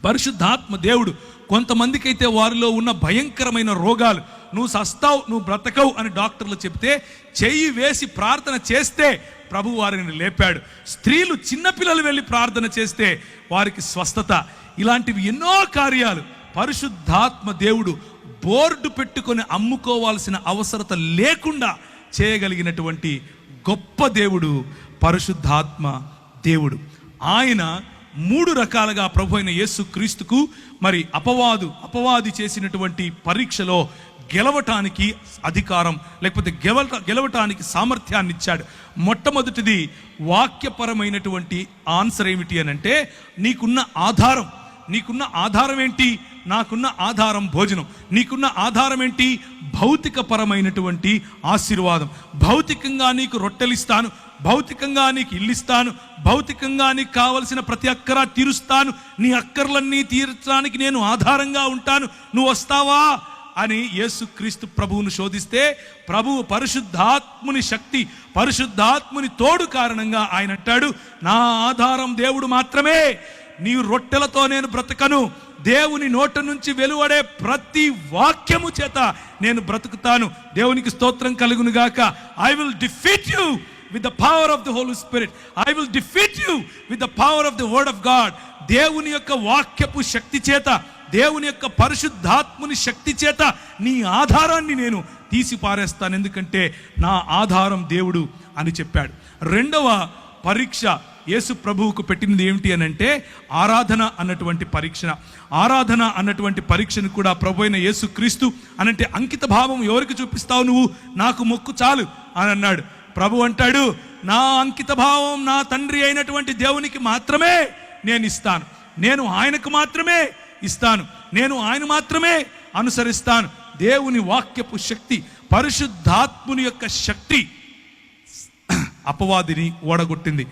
పరిశుద్ధాత్మ దేవుడు కొంతమందికి అయితే వారిలో ఉన్న భయంకరమైన రోగాలు, నువ్వు సస్తావు, నువ్వు బ్రతకవు అని డాక్టర్లు చెప్తే చెయ్యి వేసి ప్రార్థన చేస్తే ప్రభు వారిని లేపాడు. స్త్రీలు, చిన్నపిల్లలు వెళ్ళి ప్రార్థన చేస్తే వారికి స్వస్థత. ఇలాంటివి ఎన్నో కార్యాలు పరిశుద్ధాత్మ దేవుడు బోర్డు పెట్టుకొని అమ్ముకోవాల్సిన అవసరత లేకుండా చేయగలిగినటువంటి గొప్ప దేవుడు పరిశుద్ధాత్మ దేవుడు. ఆయన 3 రకాలుగా ప్రభు అయిన యేసు క్రీస్తుకు మరి అపవాది చేసినటువంటి పరీక్షలో గెలవటానికి అధికారం, లేకపోతే గెలవటానికి సామర్థ్యాన్ని ఇచ్చాడు. మొట్టమొదటిది వాక్యపరమైనటువంటి ఆన్సర్ ఏమిటి అని అంటే, నీకున్న ఆధారం ఏంటి? నాకున్న ఆధారం భోజనం. నీకున్న ఆధారం ఏంటి? భౌతిక పరమైనటువంటి ఆశీర్వాదం. భౌతికంగా నీకు రొట్టెలిస్తాను, భౌతికంగా నీకు ఇల్లిస్తాను, భౌతికంగా నీకు కావలసిన ప్రతి అక్కరా తీరుస్తాను, నీ అక్కర్లన్నీ తీర్చడానికి నేను ఆధారంగా ఉంటాను, నువ్వు వస్తావా అని యేసుక్రీస్తు ప్రభువును శోధిస్తే, ప్రభువు పరిశుద్ధాత్ముని శక్తి, పరిశుద్ధాత్ముని తోడు కారణంగా ఆయన అంటాడు, నా ఆధారం దేవుడు మాత్రమే. నీ రొట్టెలతో నేను బ్రతకను, దేవుని నోట నుంచి వెలువడే ప్రతి వాక్యము చేత నేను బ్రతుకుతాను. దేవునికి స్తోత్రం కలుగును గాక. I will defeat you with the power of the Holy Spirit. I will defeat you with the power of the word of God. దేవుని యొక్క వాక్యపు శక్తి చేత, దేవుని యొక్క పరిశుద్ధాత్ముని శక్తి చేత నీ ఆధారాన్ని నేను తీసి పారేస్తాను, ఎందుకంటే నా ఆధారం దేవుడు అని చెప్పాడు. రెండవ పరీక్ష యేసు ప్రభువుకు పెట్టినది ఏమిటి అని అంటే ఆరాధన అన్నటువంటి పరీక్ష. ఆరాధన అన్నటువంటి పరీక్షను కూడా ప్రభు అయిన యేసు క్రీస్తు అనంటే అంకిత భావం ఎవరికి చూపిస్తావు నువ్వు? నాకు మొక్కు చాలు అని అన్నాడు. ప్రభు అంటాడు, నా అంకిత భావం నా తండ్రి అయినటువంటి దేవునికి మాత్రమే నేను ఇస్తాను, నేను ఆయనకు మాత్రమే ఇస్తాను, నేను ఆయన మాత్రమే అనుసరిస్తాను. దేవుని వాక్యపు శక్తి, పరిశుద్ధాత్ముని యొక్క శక్తి అపవాదిని ఓడగొట్టింది.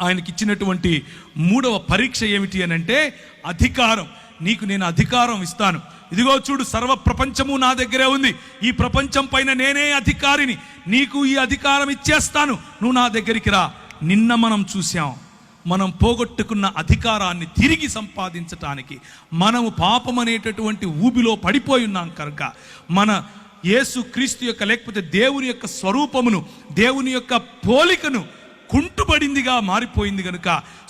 ఆయనకిచ్చినటువంటి మూడవ పరీక్ష ఏమిటి అని అంటే అధికారం. నీకు నేను అధికారం ఇస్తాను. ఇదిగో చూడు, సర్వ ప్రపంచము నా దగ్గరే ఉంది, ఈ ప్రపంచం పైన నేనే అధికారిని, నీకు ఈ అధికారం ఇచ్చేస్తాను, నువ్వు నా దగ్గరికి రా. నిన్న మనం చూసాం, మనం పోగొట్టుకున్న అధికారాన్ని తిరిగి సంపాదించటానికి మనము పాపం అనేటటువంటి ఊబిలో పడిపోయి ఉన్నాం కనుక మన యేసు క్రీస్తు యొక్క లేకపోతే దేవుని యొక్క స్వరూపమును, దేవుని యొక్క పోలికను కుంటుబడిందిగా మారిపోయింది గనుక,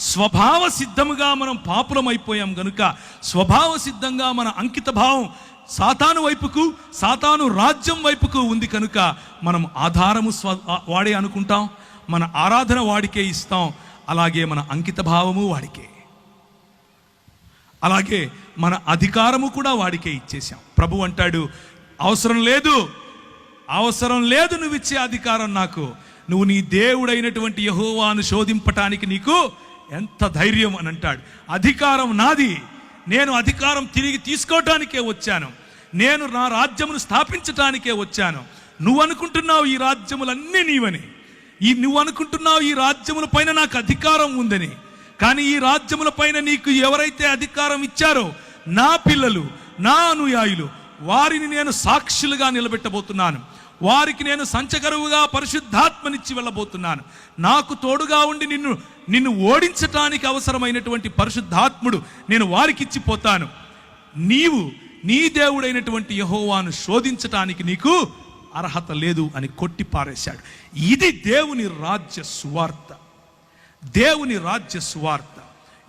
స్వభావ సిద్ధముగా మనం పాపులమైపోయాం గనుక, స్వభావ సిద్ధంగా మన అంకిత భావం సాతాను వైపుకు, సాతాను రాజ్యం వైపుకు ఉంది కనుక మనం ఆధారము వాడే అనుకుంటాం, మన ఆరాధన వాడికే ఇస్తాం, అలాగే మన అంకిత భావము వాడికే, అలాగే మన అధికారము కూడా వాడికే ఇచ్చేసాం. ప్రభు అంటాడు, అవసరం లేదు నువ్వు ఇచ్చే అధికారం నాకు, నువ్వు నీ దేవుడైనటువంటి యెహోవాను శోధింపటానికి నీకు ఎంత ధైర్యం అని అంటాడు. అధికారం నాది, నేను అధికారం తిరిగి తీసుకోవటానికే వచ్చాను, నేను నా రాజ్యమును స్థాపించటానికే వచ్చాను. నువ్వు అనుకుంటున్నావు ఈ రాజ్యములన్నీ నీవని, నువ్వు అనుకుంటున్నావు ఈ రాజ్యముల పైన నాకు అధికారం ఉందని, కానీ ఈ రాజ్యముల పైన నీకు ఎవరైతే అధికారం ఇచ్చారో నా పిల్లలు, నా అనుయాయులు, వారిని నేను సాక్షులుగా నిలబెట్టబోతున్నాను, వారికి నేను సంచకరువుగా పరిశుద్ధాత్మనిచ్చి వెళ్ళబోతున్నాను. నాకు తోడుగా ఉండి నిన్ను ఓడించటానికి అవసరమైనటువంటి పరిశుద్ధాత్ముడు నేను వారికి ఇచ్చిపోతాను. నీవు నీ దేవుడైనటువంటి యెహోవాను శోధించటానికి నీకు అర్హత లేదు అని కొట్టి పారేశాడు. ఇది దేవుని రాజ్య సువార్త. దేవుని రాజ్య సువార్త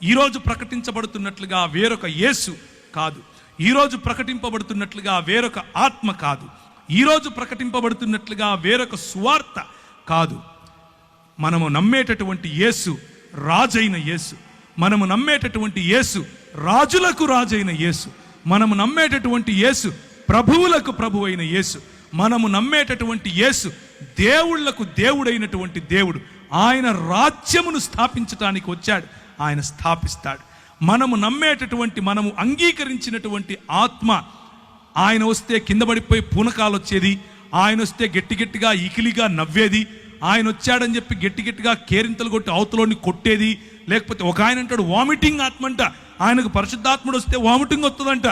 ఈరోజు ప్రకటించబడుతున్నట్లుగా వేరొక యేసు కాదు, ఈరోజు ప్రకటింపబడుతున్నట్లుగా వేరొక ఆత్మ కాదు, ఈరోజు ప్రకటింపబడుతున్నట్లుగా వేరొక సువార్త కాదు. మనము నమ్మేటటువంటి యేసు రాజైన యేసు, మనము నమ్మేటటువంటి యేసు రాజులకు రాజైన యేసు, మనము నమ్మేటటువంటి యేసు ప్రభువులకు ప్రభు అయిన యేసు, మనము నమ్మేటటువంటి యేసు దేవుళ్లకు దేవుడైనటువంటి దేవుడు. ఆయన రాజ్యమును స్థాపించటానికి వచ్చాడు, ఆయన స్థాపిస్తాడు. మనము నమ్మేటటువంటి, మనము అంగీకరించినటువంటి ఆత్మ, ఆయన వస్తే కింద పడిపోయి పూనకాలు వచ్చేది, ఆయన వస్తే గట్టి గట్టిగా ఇకిలిగా నవ్వేది, ఆయన వచ్చాడని చెప్పి గట్టి గట్టిగా కేరింతలు కొట్టి అవతలోని కొట్టేది, లేకపోతే ఒక ఆయన అంటాడు వామిటింగ్ ఆత్మ అంట, ఆయనకు పరిశుద్ధాత్ముడు వస్తే వామిటింగ్ వస్తుందంట.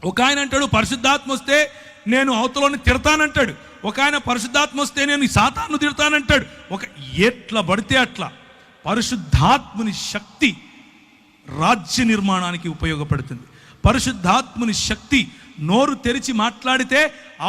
ఒక ఆయన అంటాడు పరిశుద్ధాత్మ వస్తే నేను అవతలోని తిడతానంటాడు, ఒక ఆయన పరిశుద్ధాత్మ వస్తే నేను సాతాను తిడతానంటాడు. ఒక ఎట్లా పడితే అట్లా. పరిశుద్ధాత్ముని శక్తి రాజ్య నిర్మాణానికి ఉపయోగపడుతుంది. పరిశుద్ధాత్ముని శక్తి నోరు తెరిచి మాట్లాడితే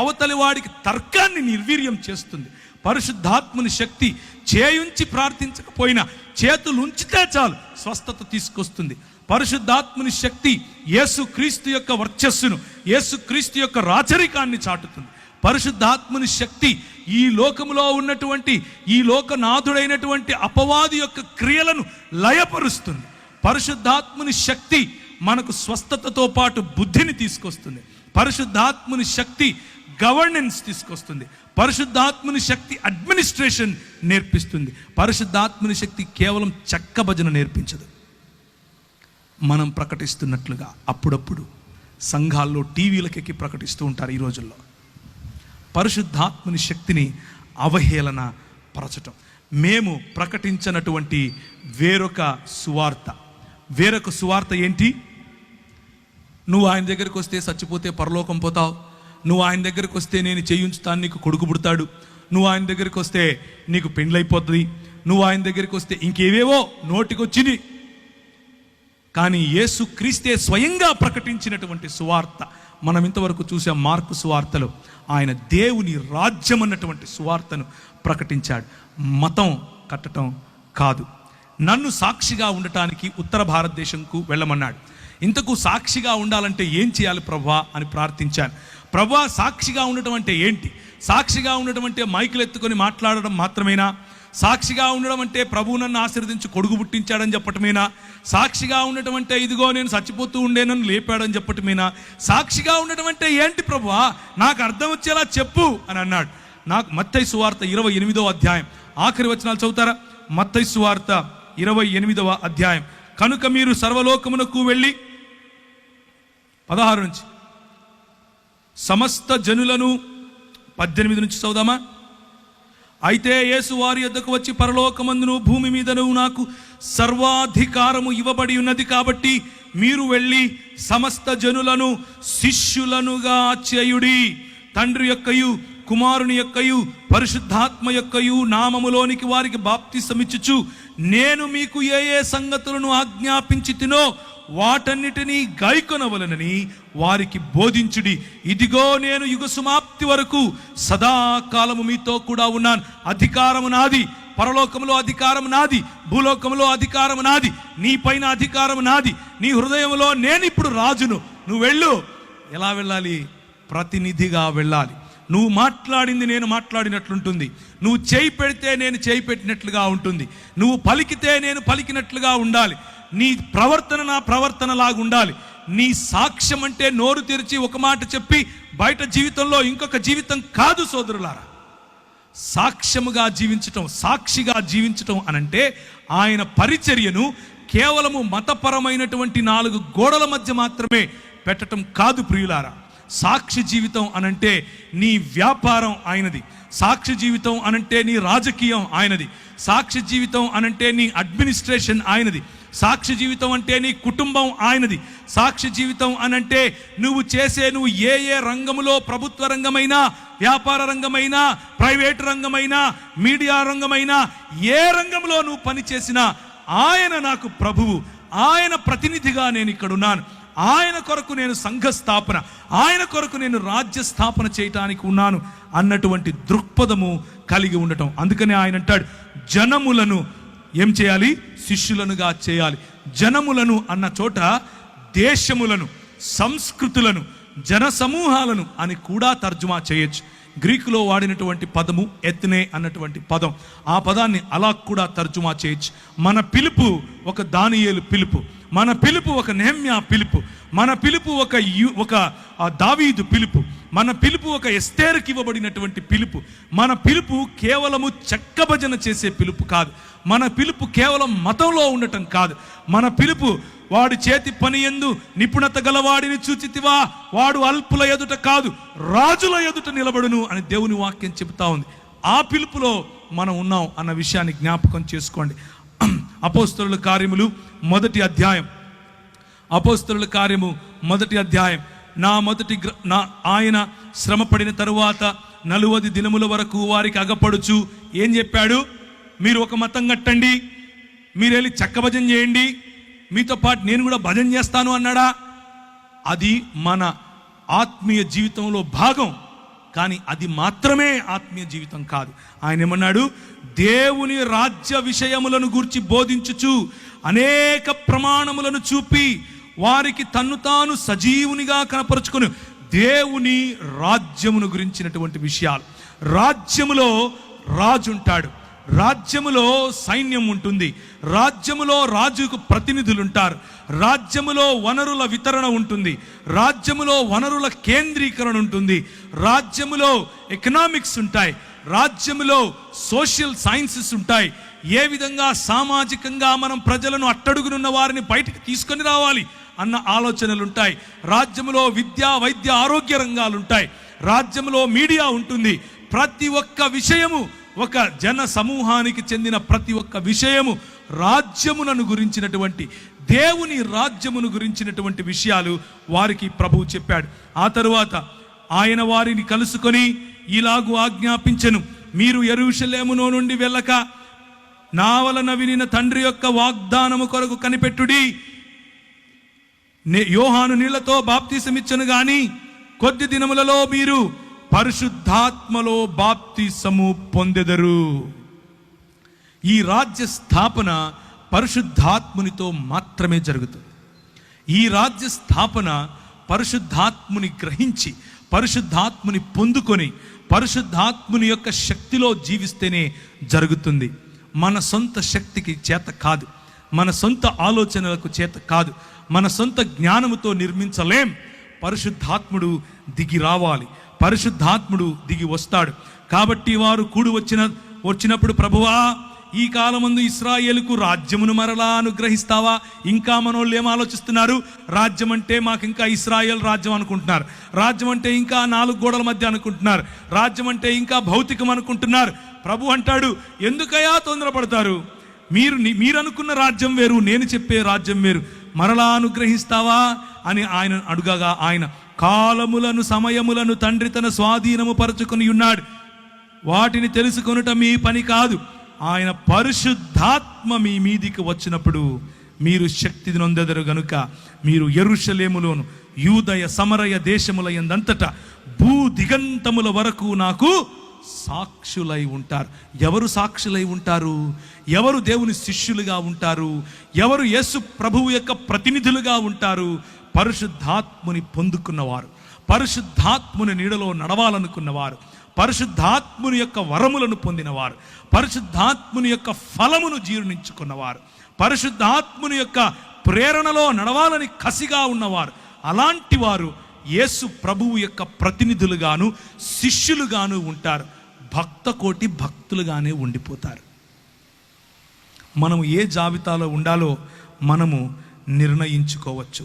అవతలి వాడికి తర్కాన్ని నిర్వీర్యం చేస్తుంది. పరిశుద్ధాత్ముని శక్తి చేయుంచి ప్రార్థించకపోయినా చేతులు ఉంచితే చాలు స్వస్థత తీసుకొస్తుంది. పరిశుద్ధాత్ముని శక్తి యేసుక్రీస్తు యొక్క వర్చస్సును, యేసుక్రీస్తు యొక్క రాచరికాన్ని చాటుతుంది. పరిశుద్ధాత్ముని శక్తి ఈ లోకములో ఉన్నటువంటి, ఈ లోకనాథుడైనటువంటి అపవాది యొక్క క్రియలను లయపరుస్తుంది. పరిశుద్ధాత్ముని శక్తి మనకు స్వస్థతతో పాటు బుద్ధిని తీసుకొస్తుంది. పరిశుద్ధాత్ముని శక్తి గవర్నెన్స్ తీసుకొస్తుంది. పరిశుద్ధాత్ముని శక్తి అడ్మినిస్ట్రేషన్ నేర్పిస్తుంది. పరిశుద్ధాత్ముని శక్తి కేవలం చెక్క భజన నేర్పించదు. మనం ప్రకటిస్తున్నట్లుగా అప్పుడప్పుడు సంఘాల్లో టీవీలకెక్కి ప్రకటిస్తూ ఉంటారు ఈ రోజుల్లో. పరిశుద్ధాత్ముని శక్తిని అవహేళన పరచటం. మేము ప్రకటించినటువంటి వేరొక సువార్త ఏంటి? నువ్వు ఆయన దగ్గరికి వస్తే చచ్చిపోతే పరలోకం పోతావు, నువ్వు ఆయన దగ్గరికి వస్తే నేను చేయించుతాను, నీకు కొడుకు పుడతాడు, నువ్వు ఆయన దగ్గరికి వస్తే నీకు పెండ్లైపోతుంది, నువ్వు ఆయన దగ్గరికి వస్తే ఇంకేవేవో నోటికొచ్చిని. కానీ యేసు క్రీస్తే స్వయంగా ప్రకటించినటువంటి సువార్త మనం ఇంతవరకు చూసాం. మార్కు సువార్తలో ఆయన దేవుని రాజ్యం అన్నటువంటి సువార్తను ప్రకటించాడు. మతం కట్టడం కాదు. నన్ను సాక్షిగా ఉండటానికి ఉత్తర భారతదేశంకు వెళ్ళమన్నాడు. ఇంతకు సాక్షిగా ఉండాలంటే ఏం చేయాలి ప్రభువా అని ప్రార్థించాను. ప్రభువా, సాక్షిగా ఉండటం అంటే ఏంటి? సాక్షిగా ఉండటం అంటే మైకులు ఎత్తుకొని మాట్లాడడం మాత్రమేనా? సాక్షిగా ఉండడం అంటే ప్రభువు నన్ను ఆశీర్వదించి కొడుకు పుట్టించాడని చెప్పటమేనా? సాక్షిగా ఉండటం అంటే ఇదిగో నేను చచ్చిపోతూ ఉండే నన్ను లేపాడని చెప్పటమేనా? సాక్షిగా ఉండటం అంటే ఏంటి ప్రభువా, నాకు అర్థం వచ్చేలా చెప్పు అని అన్నాడు. నాకు మత్తయి సువార్త 28వ అధ్యాయం ఆఖరి వచనాలు చదువుతారా? మత్తయి సువార్త 28వ అధ్యాయం. కనుక మీరు సర్వలోకమునకు వెళ్ళి 16 నుంచి సమస్త జనులను 18 నుంచి చదువుదామా? అయితే యేసు వారి యొద్దకు వచ్చి, పరలోకమందును భూమి మీదను నాకు సర్వాధికారము ఇవ్వబడి ఉన్నది కాబట్టి మీరు వెళ్ళి సమస్త జనులను శిష్యులనుగా చేయుడి, తండ్రి యొక్కయు కుమారుని యొక్కయు పరిశుద్ధాత్మ యొక్కయు నామములోనికి వారికి బాప్తిసమిచ్చుచు నేను మీకు ఏ ఏ సంగతులను ఆజ్ఞాపించి తినో వాటన్నిటినీ గైకొనవలనని వారికి బోధించుడి. ఇదిగో నేను యుగ సమాప్తి వరకు సదాకాలము మీతో కూడా ఉన్నాను. అధికారము నాది, పరలోకములో అధికారము నాది, భూలోకములో అధికారము నాది, నీ పైన అధికారము నాది, నీ హృదయంలో నేను ఇప్పుడు రాజును. నువ్వు వెళ్ళు. ఎలా వెళ్ళాలి? ప్రతినిధిగా వెళ్ళాలి. నువ్వు మాట్లాడింది నేను మాట్లాడినట్లుంటుంది, నువ్వు చేయి పెడితే నేను చేయి పెట్టినట్లుగా ఉంటుంది, నువ్వు పలికితే నేను పలికినట్లుగా ఉండాలి, నీ ప్రవర్తన నా ప్రవర్తన లాగా ఉండాలి. నీ సాక్ష్యం అంటే నోరు తెరిచి ఒక మాట చెప్పి బయట జీవితంలో ఇంకొక జీవితం కాదు సోదరులారా. సాక్ష్యముగా జీవించటం, సాక్షిగా జీవించటం అనంటే ఆయన పరిచర్యను కేవలము మతపరమైనటువంటి 4 గోడల మధ్య మాత్రమే పెట్టటం కాదు ప్రియులారా. సాక్షి జీవితం అనంటే నీ వ్యాపారం ఆయనది, సాక్షి జీవితం అనంటే నీ రాజకీయం ఆయనది, సాక్షి జీవితం అనంటే నీ అడ్మినిస్ట్రేషన్ ఆయనది, సాక్షి జీవితం అంటే నీ కుటుంబం ఆయనది, సాక్షి జీవితం అనంటే నువ్వు ఏ ఏ రంగములో, ప్రభుత్వ రంగమైనా, వ్యాపార రంగమైనా, ప్రైవేట్ రంగమైనా, మీడియా రంగమైనా, ఏ రంగంలో నువ్వు పనిచేసినా ఆయన నాకు ప్రభువు, ఆయన ప్రతినిధిగా నేను ఇక్కడున్నాను, ఆయన కొరకు నేను సంఘ స్థాపన, ఆయన కొరకు నేను రాజ్య స్థాపన చేయటానికి ఉన్నాను అన్నటువంటి దృక్పథము కలిగి ఉండటం. అందుకనే ఆయన అంటాడు, జనములను ఏం చేయాలి? శిష్యులనుగా చేయాలి. జనములను అన్న చోట దేశములను, సంస్కృతులను, జన సమూహాలను అని కూడా తర్జుమా చేయొచ్చు. గ్రీకులో వాడినటువంటి పదము ఎత్నే అన్నటువంటి పదం, ఆ పదాన్ని అలా కూడా తర్జుమా చేయొచ్చు. మన పిలుపు ఒక దానియేలు పిలుపు, మన పిలుపు ఒక నెహెమ్యా పిలుపు, మన పిలుపు ఒక దావీదు పిలుపు, మన పిలుపు ఒక ఎస్తేరుకి ఇవ్వబడినటువంటి పిలుపు. మన పిలుపు కేవలము చెక్కభజన చేసే పిలుపు కాదు. మన పిలుపు కేవలం మతంలో ఉండటం కాదు. మన పిలుపు వాడి చేతి పని యందు నిపుణత గలవాడిని చూచితివా, వాడు అల్పుల ఎదుట కాదు రాజుల ఎదుట నిలబడును అని దేవుని వాక్యం చెబుతా ఉంది. ఆ పిలుపులో మనం ఉన్నాం అన్న విషయాన్ని జ్ఞాపకం చేసుకోండి. అపోస్తలుల కార్యములు మొదటి అధ్యాయం, అపోస్తలుల కార్యము మొదటి అధ్యాయం. ఆయన శ్రమ పడిన తరువాత 40 దినముల వరకు వారికి అగపడుచు ఏం చెప్పాడు? మీరు ఒక మతం కట్టండి, మీరు వెళ్ళి చెక్క భజన చేయండి, మీతో పాటు నేను కూడా భజన చేస్తాను అన్నాడా? అది మన ఆత్మీయ జీవితంలో భాగం, కానీ అది మాత్రమే ఆత్మీయ జీవితం కాదు. ఆయన ఏమన్నాడు? దేవుని రాజ్య విషయములను గూర్చి బోధించుచు అనేక ప్రమాణములను చూపి వారికి తన్ను తాను సజీవునిగా కనపరుచుకొని దేవుని రాజ్యమును గురించినటువంటి విషయాలు. రాజ్యములో రాజు ఉంటాడు, రాజ్యములో సైన్యం ఉంటుంది, రాజ్యములో రాజుకు ప్రతినిధులు ఉంటారు, రాజ్యములో వనరుల వితరణ ఉంటుంది, రాజ్యములో వనరుల కేంద్రీకరణ ఉంటుంది, రాజ్యములో ఎకనామిక్స్ ఉంటాయి, రాజ్యములో సోషల్ సైన్సెస్ ఉంటాయి. ఏ విధంగా సామాజికంగా మనం ప్రజలను అట్టడుగునున్న వారిని బయటికి తీసుకొని రావాలి అన్న ఆలోచనలు ఉంటాయి. రాజ్యములో విద్యా, వైద్య, ఆరోగ్య రంగాలు ఉంటాయి, రాజ్యములో మీడియా ఉంటుంది. ప్రతి ఒక్క విషయము, ఒక జన సమూహానికి చెందిన ప్రతి ఒక్క విషయము రాజ్యములను గురించినటువంటి, దేవుని రాజ్యమును గురించినటువంటి విషయాలు వారికి ప్రభువు చెప్పాడు. ఆ తరువాత ఆయన వారిని కలుసుకొని ఇలాగు ఆజ్ఞాపించెను, మీరు యెరూషలేములో నుండి వెళ్ళక నా వలన వినిన తండ్రి యొక్క వాగ్దానము కొరకు కనిపెట్టుడి. యోహాను నీళ్లతో బాప్తిసమిచ్చను గాని కొద్ది దినములలో మీరు పరిశుద్ధాత్మలో బాప్తిసము పొందెదరు. ఈ రాజ్య స్థాపన పరిశుద్ధాత్మునితో మాత్రమే జరుగుతుంది. ఈ రాజ్య స్థాపన పరిశుద్ధాత్ముని గ్రహించి, పరిశుద్ధాత్ముని పొందుకొని, పరిశుద్ధాత్ముని యొక్క శక్తిలో జీవిస్తేనే జరుగుతుంది. మన సొంత శక్తికి చేత కాదు, మన సొంత ఆలోచనలకు చేత కాదు, మన సొంత జ్ఞానముతో నిర్మించలేం. పరిశుద్ధాత్ముడు దిగి రావాలి, పరిశుద్ధాత్ముడు దిగి వస్తాడు. కాబట్టి వారు కూడి వచ్చినప్పుడు, ప్రభువా, ఈ కాలమందు ఇశ్రాయేలుకు రాజ్యమును మరలా అనుగ్రహిస్తావా? ఇంకా మనోళ్ళు ఏం ఆలోచిస్తున్నారు? రాజ్యం అంటే మాకు ఇంకా ఇశ్రాయేల్ రాజ్యం అనుకుంటున్నారు, రాజ్యం అంటే ఇంకా 4 గోడల మధ్య అనుకుంటున్నారు, రాజ్యం అంటే ఇంకా భౌతికం అనుకుంటున్నారు. ప్రభు అంటాడు, ఎందుకయ్యా తొందరపడతారు? మీరు అనుకున్న రాజ్యం వేరు, నేను చెప్పే రాజ్యం వేరు. మరలా అనుగ్రహిస్తావా అని ఆయన అడుగగా, ఆయన కాలములను సమయములను తండ్రి తన స్వాధీనము పరచుకొని ఉన్నాడు, వాటిని తెలుసుకొనుట మీ పని కాదు. ఆయన పరిశుద్ధాత్మ మీ మీదికి వచ్చినప్పుడు మీరు శక్తి నొందెదరు గనుక మీరు యెరూషలేములోను యూదయ సమరయ దేశముల యందంతటా భూ దిగంతముల వరకు నాకు సాక్షులై ఉంటారు. ఎవరు సాక్షులై ఉంటారు? ఎవరు దేవుని శిష్యులుగా ఉంటారు? ఎవరు యేసు ప్రభువు యొక్క ప్రతినిధులుగా ఉంటారు? పరిశుద్ధాత్ముని పొందుకున్నవారు, పరిశుద్ధాత్ముని నీడలో నడవాలనుకున్నవారు, పరిశుద్ధాత్ముని యొక్క వరములను పొందినవారు, పరిశుద్ధాత్ముని యొక్క ఫలమును జీర్ణించుకున్నవారు, పరిశుద్ధాత్ముని యొక్క ప్రేరణలో నడవాలని కసిగా ఉన్నవారు. అలాంటి వారు యేసు ప్రభువు యొక్క ప్రతినిధులుగాను శిష్యులుగాను ఉంటారు. భక్త కోటి భక్తులుగానే ఉండిపోతారు. మనము ఏ జాబితాలో ఉండాలో మనము నిర్ణయించుకోవచ్చు.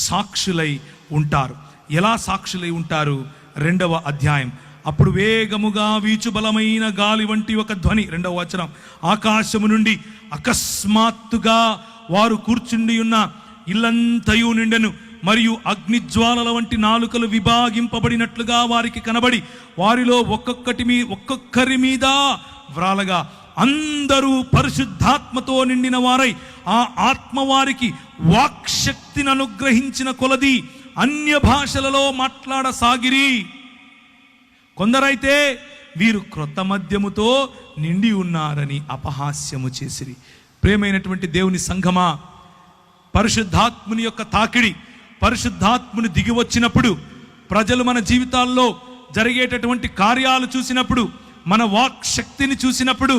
సాక్షులై ఉంటారు. ఎలా సాక్షులై ఉంటారు? 2వ అధ్యాయం. అప్పుడు వేగముగా వీచు బలమైన గాలి వంటి ఒక ధ్వని, 2వ వచనం, ఆకాశము నుండి అకస్మాత్తుగా వారు కూర్చుండి ఉన్న ఇల్లంతయు నిండెను. మరియు అగ్నిజ్వాలల వంటి నాలుకలు విభాగింపబడినట్లుగా వారికి కనబడి వారిలో ఒక్కొక్కరి మీద వ్రాలగా అందరూ పరిశుద్ధాత్మతో నిండిన వారై ఆ ఆత్మ వారికి వాక్శక్తిని అనుగ్రహించిన కొలది అన్య భాషలలో మాట్లాడసాగిరి. కొందరైతే వీరు క్రొత్త మద్యముతో నిండి ఉన్నారని అపహాస్యము చేసిరి. ప్రియమైనటువంటి దేవుని సంఘమా, పరిశుద్ధాత్ముని యొక్క తాకిడి, పరిశుద్ధాత్ముని దిగి వచ్చినప్పుడు, ప్రజలు మన జీవితాల్లో జరిగేటటువంటి కార్యాలు చూసినప్పుడు, మన వాక్ శక్తిని చూసినప్పుడు,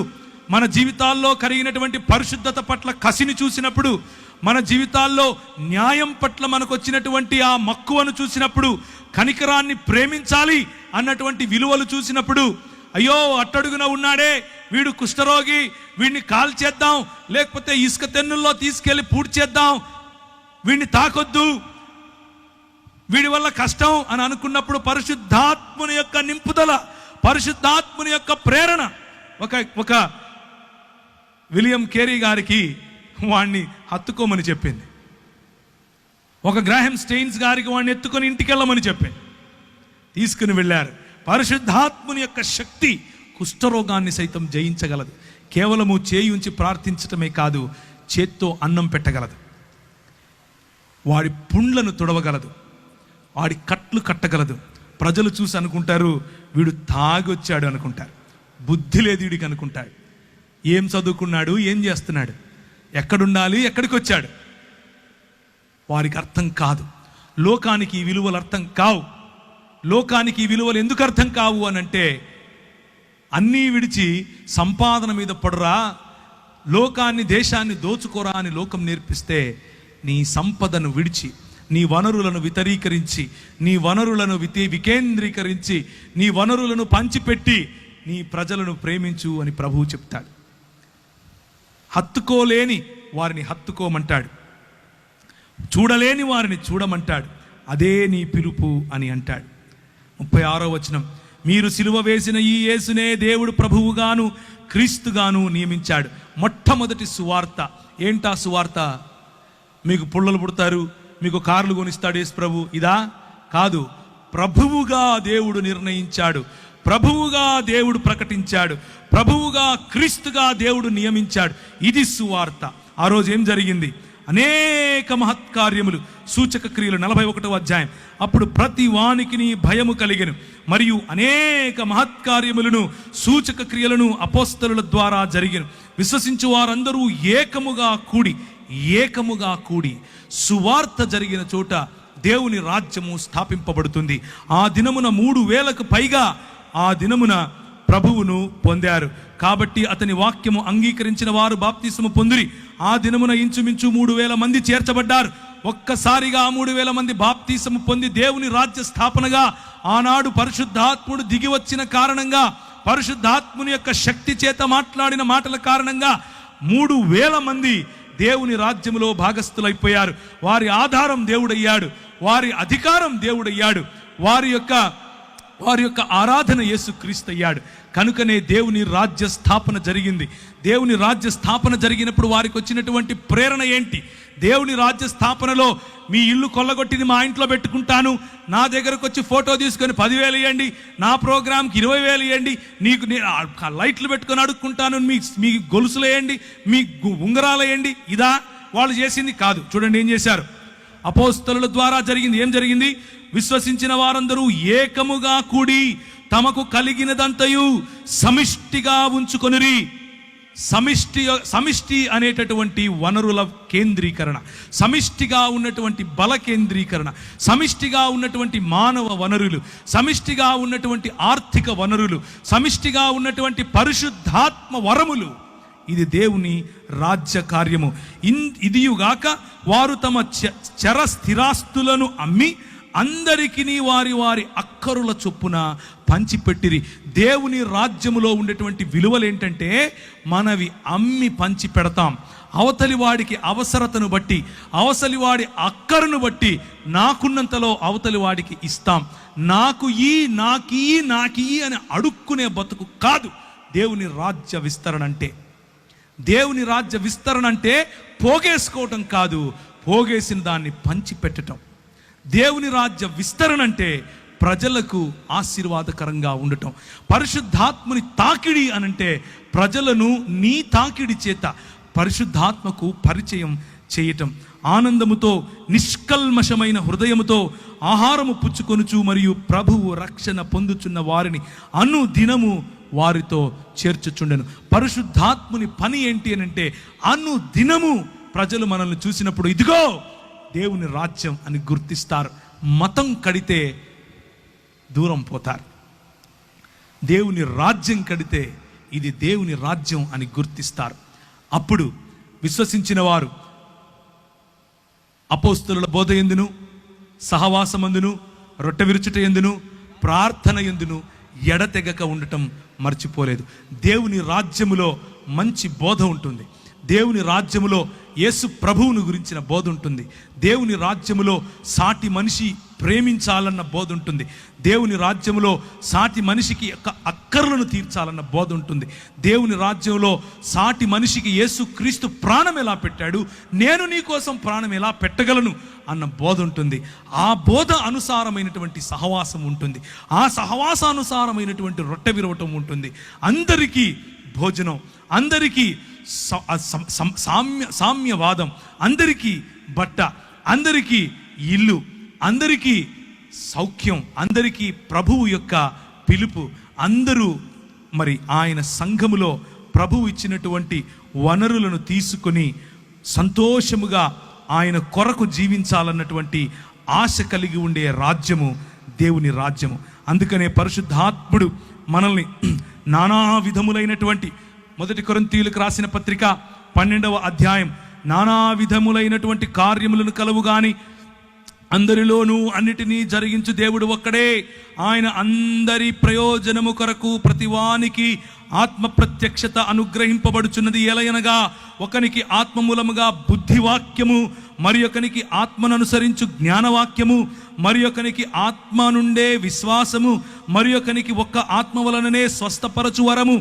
మన జీవితాల్లో కలిగినటువంటి పరిశుద్ధత పట్ల కసిని చూసినప్పుడు, మన జీవితాల్లో న్యాయం పట్ల మనకు వచ్చినటువంటి ఆ మక్కువను చూసినప్పుడు, కనికరాన్ని ప్రేమించాలి అన్నటువంటి విలువలు చూసినప్పుడు, అయ్యో అట్టడుగున ఉన్నాడే వీడు కుష్ఠరోగి, వీడిని కాల్చేద్దాం, లేకపోతే ఇసుక తెన్నుల్లో తీసుకెళ్లి పూడ్చేద్దాం, వీడిని తాకొద్దు, వీడి వల్ల కష్టం అని అనుకున్నప్పుడు పరిశుద్ధాత్ముని యొక్క నింపుదల, పరిశుద్ధాత్ముని యొక్క ప్రేరణ. ఒక విలియం కేరీ గారికి వాడిని హత్తుకోమని చెప్పింది. ఒక గ్రాహం స్టెయిన్స్ గారికి వాడిని ఎత్తుకొని ఇంటికి వెళ్ళమని చెప్పింది. తీసుకుని వెళ్ళారు. పరిశుద్ధాత్ముని యొక్క శక్తి కుష్ఠరోగాన్ని సైతం జయించగలదు. కేవలము చేయి ఉంచి ప్రార్థించటమే కాదు, చేత్తో అన్నం పెట్టగలదు, వాడి పుండ్లను తుడవగలదు, వాడి కట్లు కట్టగలదు. ప్రజలు చూసి అనుకుంటారు వీడు తాగొచ్చాడు అనుకుంటారు, బుద్ధి లేదు వీడికి అనుకుంటాడు. ఏం చదువుకున్నాడు, ఏం చేస్తున్నాడు, ఎక్కడుండాలి, ఎక్కడికి వచ్చాడు, వారికి అర్థం కాదు. లోకానికి ఈ విలువలు అర్థం కావు. లోకానికి ఈ విలువలు ఎందుకు అర్థం కావు అనంటే, అన్నీ విడిచి సంపాదన మీద పడురా, లోకాన్ని దేశాన్ని దోచుకోరా అని లోకం నేర్పిస్తే, నీ సంపదను విడిచి, నీ వనరులను వితరీకరించి, నీ వనరులను వికేంద్రీకరించి, నీ వనరులను పంచిపెట్టి నీ ప్రజలను ప్రేమించు అని ప్రభువు చెప్తాడు. హత్తుకోలేని వారిని హత్తుకోమంటాడు, చూడలేని వారిని చూడమంటాడు. అదే నీ పిలుపు అని అంటాడు. 36వ వచనం, మీరు సిలువ వేసిన ఈ యేసునే దేవుడు ప్రభువుగాను క్రీస్తుగాను నియమించాడు. మొట్టమొదటి సువార్త ఏంటా సువార్త? మీకు పుల్లలు పుడతారు, మీకు కార్లు కొనిస్తాడు యేసు ప్రభు, ఇదా? కాదు. ప్రభువుగా దేవుడు నిర్ణయించాడు, ప్రభువుగా దేవుడు ప్రకటించాడు, ప్రభువుగా క్రీస్తుగా దేవుడు నియమించాడు. ఇది సువార్త. ఆ రోజు ఏం జరిగింది? అనేక మహత్కార్యములు, సూచక క్రియలు. 41వ అధ్యాయం. అప్పుడు ప్రతి వానికి భయము కలిగెను, మరియు అనేక మహత్కార్యములను సూచక క్రియలను అపోస్తలుల ద్వారా జరిగెను. విశ్వసించు వారందరూ ఏకముగా కూడి సువార్త జరిగిన చోట దేవుని రాజ్యము స్థాపింపబడుతుంది. ఆ దినమున 3000కు పైగా ఆ దినమున ప్రభువును పొందారు. కాబట్టి అతని వాక్యము అంగీకరించిన వారు బాప్తిస్మము పొందిరి. ఆ దినమున ఇంచుమించు 3000 మంది చేర్చబడ్డారు. ఒక్కసారిగా 3000 మంది బాప్తిస్మము పొంది దేవుని రాజ్య స్థాపనగా ఆనాడు పరిశుద్ధాత్ముడు దిగి వచ్చిన కారణంగా, పరిశుద్ధాత్ముని యొక్క శక్తి చేత మాట్లాడిన మాటల కారణంగా 3000 మంది దేవుని రాజ్యములో భాగస్థులైపోయారు. వారి ఆధారం దేవుడయ్యాడు, వారి అధికారం దేవుడయ్యాడు, వారి యొక్క ఆరాధన యేసుక్రీస్తు అయ్యాడు. కనుకనే దేవుని రాజ్య స్థాపన జరిగింది. దేవుని రాజ్య స్థాపన జరిగినప్పుడు వారికి వచ్చినటువంటి ప్రేరణ ఏంటి? దేవుని రాజ్య స్థాపనలో మీ ఇల్లు కొల్లగొట్టింది మా ఇంట్లో పెట్టుకుంటాను, నా దగ్గరకు వచ్చి ఫోటో తీసుకొని 10,000 ఇవ్వండి, నా ప్రోగ్రాంకి 20,000 ఇవ్వండి, నీకు లైట్లు పెట్టుకొని అడుక్కుంటాను, మీ గొలుసులు వేయండి, మీ ఉంగరాలు వేయండి, ఇదా వాళ్ళు చేసింది? కాదు. చూడండి ఏం చేశారు. అపోస్తలుల ద్వారా జరిగింది. ఏం జరిగింది? విశ్వసించిన వారందరూ ఏకముగా కూడి తమకు కలిగినదంతయు సమిష్టిగా ఉంచుకొనిరి. సమిష్టి అనేటటువంటి వనరుల కేంద్రీకరణ, సమిష్టిగా ఉన్నటువంటి బల కేంద్రీకరణ, సమిష్టిగా ఉన్నటువంటి మానవ వనరులు, సమిష్టిగా ఉన్నటువంటి ఆర్థిక వనరులు, సమిష్టిగా ఉన్నటువంటి పరిశుద్ధాత్మ వరములు. ఇది దేవుని రాజ్య కార్యము. ఇదియుగాక వారు తమ చర స్థిరాస్తులను అమ్మి అందరికీ వారి వారి అక్కరుల చొప్పున పంచిపెట్టిరి. దేవుని రాజ్యములో ఉండేటువంటి విలువలు ఏంటంటే, మనవి అమ్మి పంచి పెడతాం. అవతలి వాడికి అవసరతను బట్టి, అవతలి వాడి అక్కరును బట్టి నాకున్నంతలో అవతలి వాడికి ఇస్తాం. నాకు అని అడుక్కునే బతుకు కాదు దేవుని రాజ్య విస్తరణ అంటే. దేవుని రాజ్య విస్తరణ అంటే పోగేసుకోవటం కాదు, పోగేసిన దాన్ని పంచిపెట్టడం. దేవుని రాజ్య విస్తరణ అంటే ప్రజలకు ఆశీర్వాదకరంగా ఉండటం. పరిశుద్ధాత్ముని తాకిడి అనంటే ప్రజలను నీ తాకిడి చేత, పరిశుద్ధాత్మకు పరిచయం చేయటం, ఆనందముతో నిష్కల్మషమైన హృదయముతో ఆహారము పుచ్చుకొనుచు మరియు ప్రభువు రక్షణ పొందుచున్న వారిని అనుదినము వారితో చేర్చుచుండెను. పరిశుద్ధాత్ముని పని ఏంటి అని అంటే, అనుదినము ప్రజలు మనల్ని చూసినప్పుడు ఇదిగో దేవుని రాజ్యం అని గుర్తిస్తారు. మతం కడితే దూరం పోతారు. దేవుని రాజ్యం కడితే ఇది దేవుని రాజ్యం అని గుర్తిస్తారు. అప్పుడు విశ్వసించిన వారు అపోస్తలుల బోధ యందును, సహవాసమందును, రొట్టె విరుచుట యందును, ప్రార్థన యందును ఎడతెగక ఉండటం మర్చిపోలేదు. దేవుని రాజ్యములో మంచి బోధ ఉంటుంది. దేవుని రాజ్యములో యేసు ప్రభువును గురించిన బోధ ఉంటుంది. దేవుని రాజ్యములో సాటి మనిషి ప్రేమించాలన్న బోధ ఉంటుంది. దేవుని రాజ్యములో సాటి మనిషికి యొక్క అక్కర్లను తీర్చాలన్న బోధ ఉంటుంది. దేవుని రాజ్యంలో సాటి మనిషికి యేసు క్రీస్తు ప్రాణం ఎలా పెట్టాడు, నేను నీ కోసం ప్రాణం ఎలా పెట్టగలను అన్న బోధ ఉంటుంది. ఆ బోధ అనుసారమైనటువంటి సహవాసం ఉంటుంది. ఆ సహవాసానుసారమైనటువంటి రొట్టె విరవటం ఉంటుంది. అందరికీ భోజనం, అందరికీ సామ్యవాదం, అందరికీ బట్ట, అందరికీ ఇల్లు, అందరికీ సౌఖ్యం, అందరికీ ప్రభువు యొక్క పిలుపు. అందరూ మరి ఆయన సంఘములో ప్రభువు ఇచ్చినటువంటి వనరులను తీసుకొని సంతోషముగా ఆయన కొరకు జీవించాలన్నటువంటి ఆశ కలిగి ఉండే రాజ్యము దేవుని రాజ్యము. అందుకనే పరిశుద్ధాత్ముడు మనల్ని నానా విధములైనటువంటి, 1 కొరింథీయులకు రాసిన పత్రిక 12వ అధ్యాయం, నానా విధములైనటువంటి కార్యములను కలవు గాని అందరిలోనూ అన్నిటినీ జరిగించు దేవుడు ఒక్కడే. ఆయన అందరి ప్రయోజనము కొరకు ప్రతివానికి ఆత్మ ప్రత్యక్షత అనుగ్రహింపబడుచున్నది. ఎలయనగా ఒకనికి ఆత్మ మూలముగా బుద్ధివాక్యము, మరి ఒకనికి ఆత్మను అనుసరించు జ్ఞానవాక్యము, మరి ఒకనికి ఆత్మ నుండే విశ్వాసము, మరి ఒకనికి ఒక్క ఆత్మ వలననే స్వస్థపరచు వరము,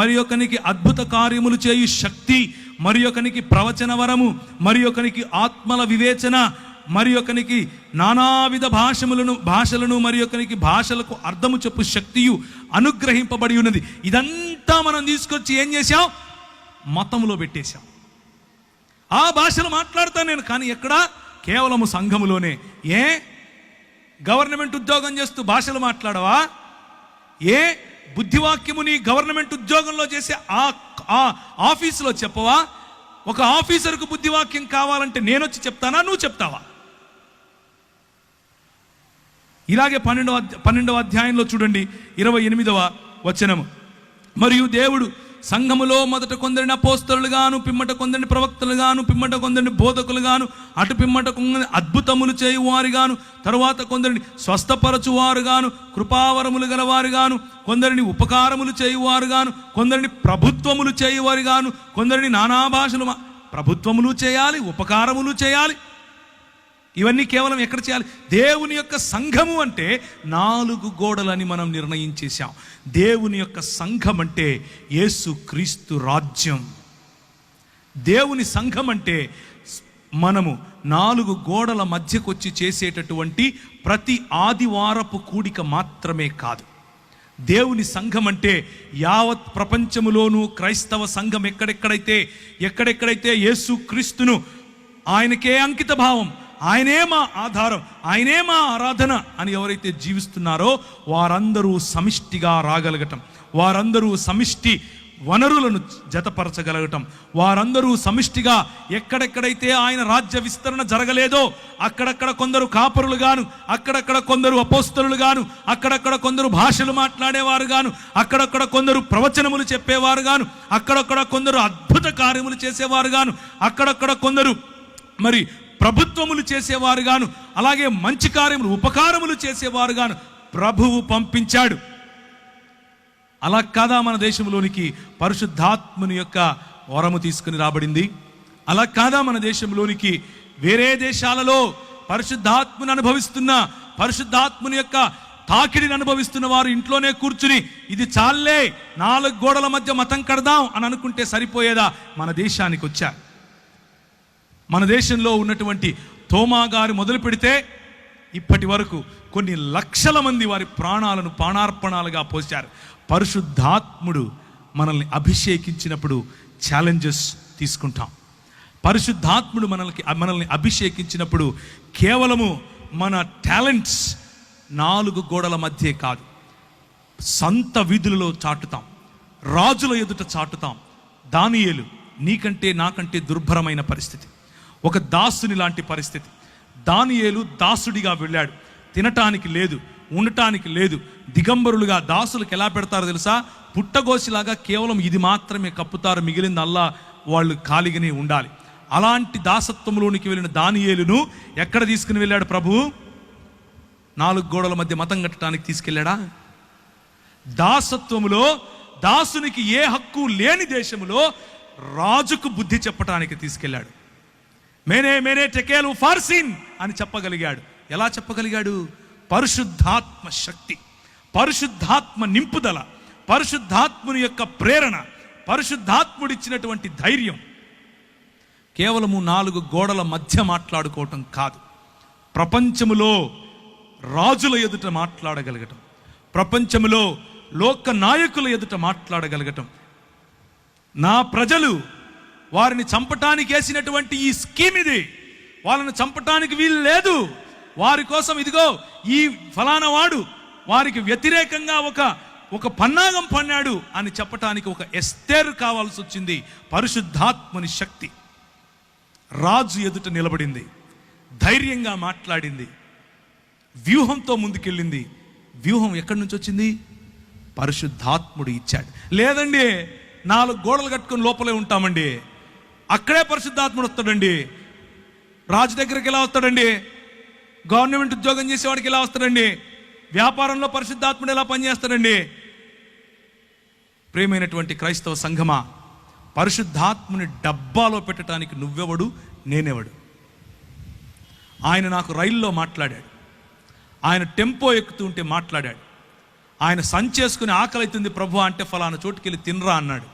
మరి ఒకనికి అద్భుత కార్యములు చేయు శక్తి, మరి ఒకనికి ప్రవచన వరము, మరి ఒకనికి ఆత్మల వివేచన, మరి ఒకనికి నానావిధ భాషలను మరి ఒకనికి భాషలకు అర్థము చెప్పు శక్తియు అనుగ్రహింపబడి ఉన్నది. ఇదంతా మనం తీసుకొచ్చి ఏం చేశాం? మతంలో పెట్టేశాం. ఆ భాషలు మాట్లాడతాను నేను, కానీ ఎక్కడ? కేవలము సంఘములోనే. ఏ గవర్నమెంట్ ఉద్యోగం చేస్తూ భాషలు మాట్లాడవా? ఏ బుద్ధివాక్యము నీ గవర్నమెంట్ ఉద్యోగంలో చేసే ఆ ఆఫీసులో చెప్పవా? ఒక ఆఫీసర్కు బుద్ధివాక్యం కావాలంటే నేనొచ్చి చెప్తానా, నువ్వు చెప్తావా? ఇలాగే 12వ అధ్యాయంలో చూడండి 28వ వచనము, మరియు దేవుడు సంఘములో మొదట కొందరిని అపోస్తలుగాను, పిమ్మట కొందరిని ప్రవక్తలుగాను, పిమ్మట కొందరిని బోధకులుగాను, అటు పిమ్మట కొందరిని అద్భుతములు చేయువారిగాను, తరువాత కొందరిని స్వస్థపరచువారుగాను, కృపావరములు గలవారుగాను, కొందరిని ఉపకారములు చేయువారుగాను, కొందరిని ప్రభుత్వములు చేయువారుగాను, కొందరిని నానా భాషలు. ప్రభుత్వములు చేయాలి, ఉపకారములు చేయాలి. ఇవన్నీ కేవలం ఎక్కడ చేయాలి? దేవుని యొక్క సంఘము అంటే 4 గోడలని మనం నిర్ణయించేశాం. దేవుని యొక్క సంఘం అంటే యేసు క్రీస్తు రాజ్యం. దేవుని సంఘం అంటే మనము 4 గోడల మధ్యకు వచ్చి చేసేటటువంటి ప్రతి ఆదివారపు కూడిక మాత్రమే కాదు. దేవుని సంఘం అంటే యావత్ ప్రపంచములోనూ క్రైస్తవ సంఘం ఎక్కడెక్కడైతే యేసు క్రీస్తును, ఆయనకే అంకిత భావం, ఆయనే మా ఆధారం, ఆయనే మా ఆరాధన అని ఎవరైతే జీవిస్తున్నారో వారందరూ సమిష్టిగా రాగలగటం, వారందరూ సమిష్టి వనరులను జతపరచగలగటం, వారందరూ సమిష్టిగా ఎక్కడెక్కడైతే ఆయన రాజ్య విస్తరణ జరగలేదో అక్కడక్కడ కొందరు కాపరులు గాను, అక్కడక్కడ కొందరు అపోస్తలులు గాను, అక్కడక్కడ కొందరు భాషలు మాట్లాడేవారు గాను, అక్కడక్కడ కొందరు ప్రవచనములు చెప్పేవారు గాను, అక్కడక్కడ కొందరు అద్భుత కార్యములు చేసేవారు గాను, అక్కడక్కడ కొందరు మరి ప్రభుత్వములు చేసేవారు గాను, అలాగే మంచి కార్యములు ఉపకారములు చేసేవారు గాను ప్రభువు పంపించాడు. అలా కాదా మన దేశంలోనికి పరిశుద్ధాత్మని యొక్క వరము తీసుకుని రాబడింది? అలా కాదా మన దేశంలోనికి వేరే దేశాలలో పరిశుద్ధాత్మని అనుభవిస్తున్న, పరిశుద్ధాత్మని యొక్క తాకిడిని అనుభవిస్తున్న వారు ఇంట్లోనే కూర్చుని ఇది చాలే 4 గోడల మధ్య మతం కడదాం అని అనుకుంటే సరిపోయేదా? మన దేశానికి వచ్చారు. మన దేశంలో ఉన్నటువంటి తోమా గారు మొదలు పెడితే ఇప్పటి వరకు కొన్ని లక్షల మంది వారి ప్రాణాలను ప్రాణార్పణాలుగా పోశారు. పరిశుద్ధాత్ముడు మనల్ని అభిషేకించినప్పుడు ఛాలెంజెస్ తీసుకుంటాం. పరిశుద్ధాత్ముడు మనల్ని అభిషేకించినప్పుడు కేవలము మన టాలెంట్స్ 4 గోడల మధ్య కాదు, సంత వీధులలో చాటుతాం, రాజుల ఎదుట చాటుతాం. దానియేలు నీకంటే నాకంటే దుర్భరమైన పరిస్థితి, ఒక దాసుని లాంటి పరిస్థితి. దానియేలు దాసుడిగా వెళ్ళాడు, తినటానికి లేదు, ఉండటానికి లేదు. దిగంబరులుగా దాసులకు ఎలా పెడతారో తెలుసా? పుట్టగోసిలాగా కేవలం ఇది మాత్రమే కప్పుతారు, మిగిలింది అల్లా వాళ్ళు ఖాళీగానే ఉండాలి. అలాంటి దాసత్వంలోనికి వెళ్ళిన దానియేలును ఎక్కడ తీసుకుని వెళ్ళాడు ప్రభువు? 4 గోడల మధ్య మతం కట్టడానికి తీసుకెళ్ళాడా? దాసత్వములో దాసునికి ఏ హక్కు లేని దేశములో రాజుకు బుద్ధి చెప్పడానికి తీసుకెళ్ళాడు. మేనే టెకేలు ఫార్సిన్ అని చెప్పగలిగాడు. ఎలా చెప్పగలిగాడు? పరిశుద్ధాత్మ శక్తి, పరిశుద్ధాత్మ నింపుదల, పరిశుద్ధాత్ముని యొక్క ప్రేరణ, పరిశుద్ధాత్ముడిచ్చినటువంటి ధైర్యం. కేవలము 4 గోడల మధ్య మాట్లాడుకోవటం కాదు, ప్రపంచములో రాజుల ఎదుట మాట్లాడగలగటం, ప్రపంచములో లోక నాయకుల ఎదుట మాట్లాడగలగటం. నా ప్రజలు వారిని చంపటానికి వేసినటువంటి ఈ స్కీమ్ ఇది, వాళ్ళని చంపటానికి వీలు లేదు, వారి కోసం ఇదిగో ఈ ఫలానా వాడు వారికి వ్యతిరేకంగా ఒక పన్నాగం పన్నాడు అని చెప్పటానికి ఒక ఎస్తేరు కావాల్సి వచ్చింది. పరిశుద్ధాత్మని శక్తి రాజు ఎదుట నిలబడింది, ధైర్యంగా మాట్లాడింది, వ్యూహంతో ముందుకెళ్ళింది. వ్యూహం ఎక్కడి నుంచి వచ్చింది? పరిశుద్ధాత్ముడు ఇచ్చాడు. లేదండి 4 గోడలు కట్టుకొని లోపలే ఉంటామండి, అక్కడే పరిశుద్ధాత్ముడు వస్తాడండి. రాజు దగ్గరికి ఎలా వస్తాడండి? గవర్నమెంట్ ఉద్యోగం చేసేవాడికి ఎలా వస్తాడండి? వ్యాపారంలో పరిశుద్ధాత్ముడు ఎలా పనిచేస్తాడండి? ప్రియమైనటువంటి క్రైస్తవ సంఘమా, పరిశుద్ధాత్ముని డబ్బాలో పెట్టడానికి నువ్వెవడు, నేనెవడు? ఆయన నాకు రైల్లో మాట్లాడాడు, ఆయన టెంపో ఎక్కుతూ ఉంటే మాట్లాడాడు, ఆయన సంచేసుకుని ఆకలి అవుతుంది ప్రభు అంటే ఫలానా చోటుకి వెళ్ళి తినరా అన్నాడు.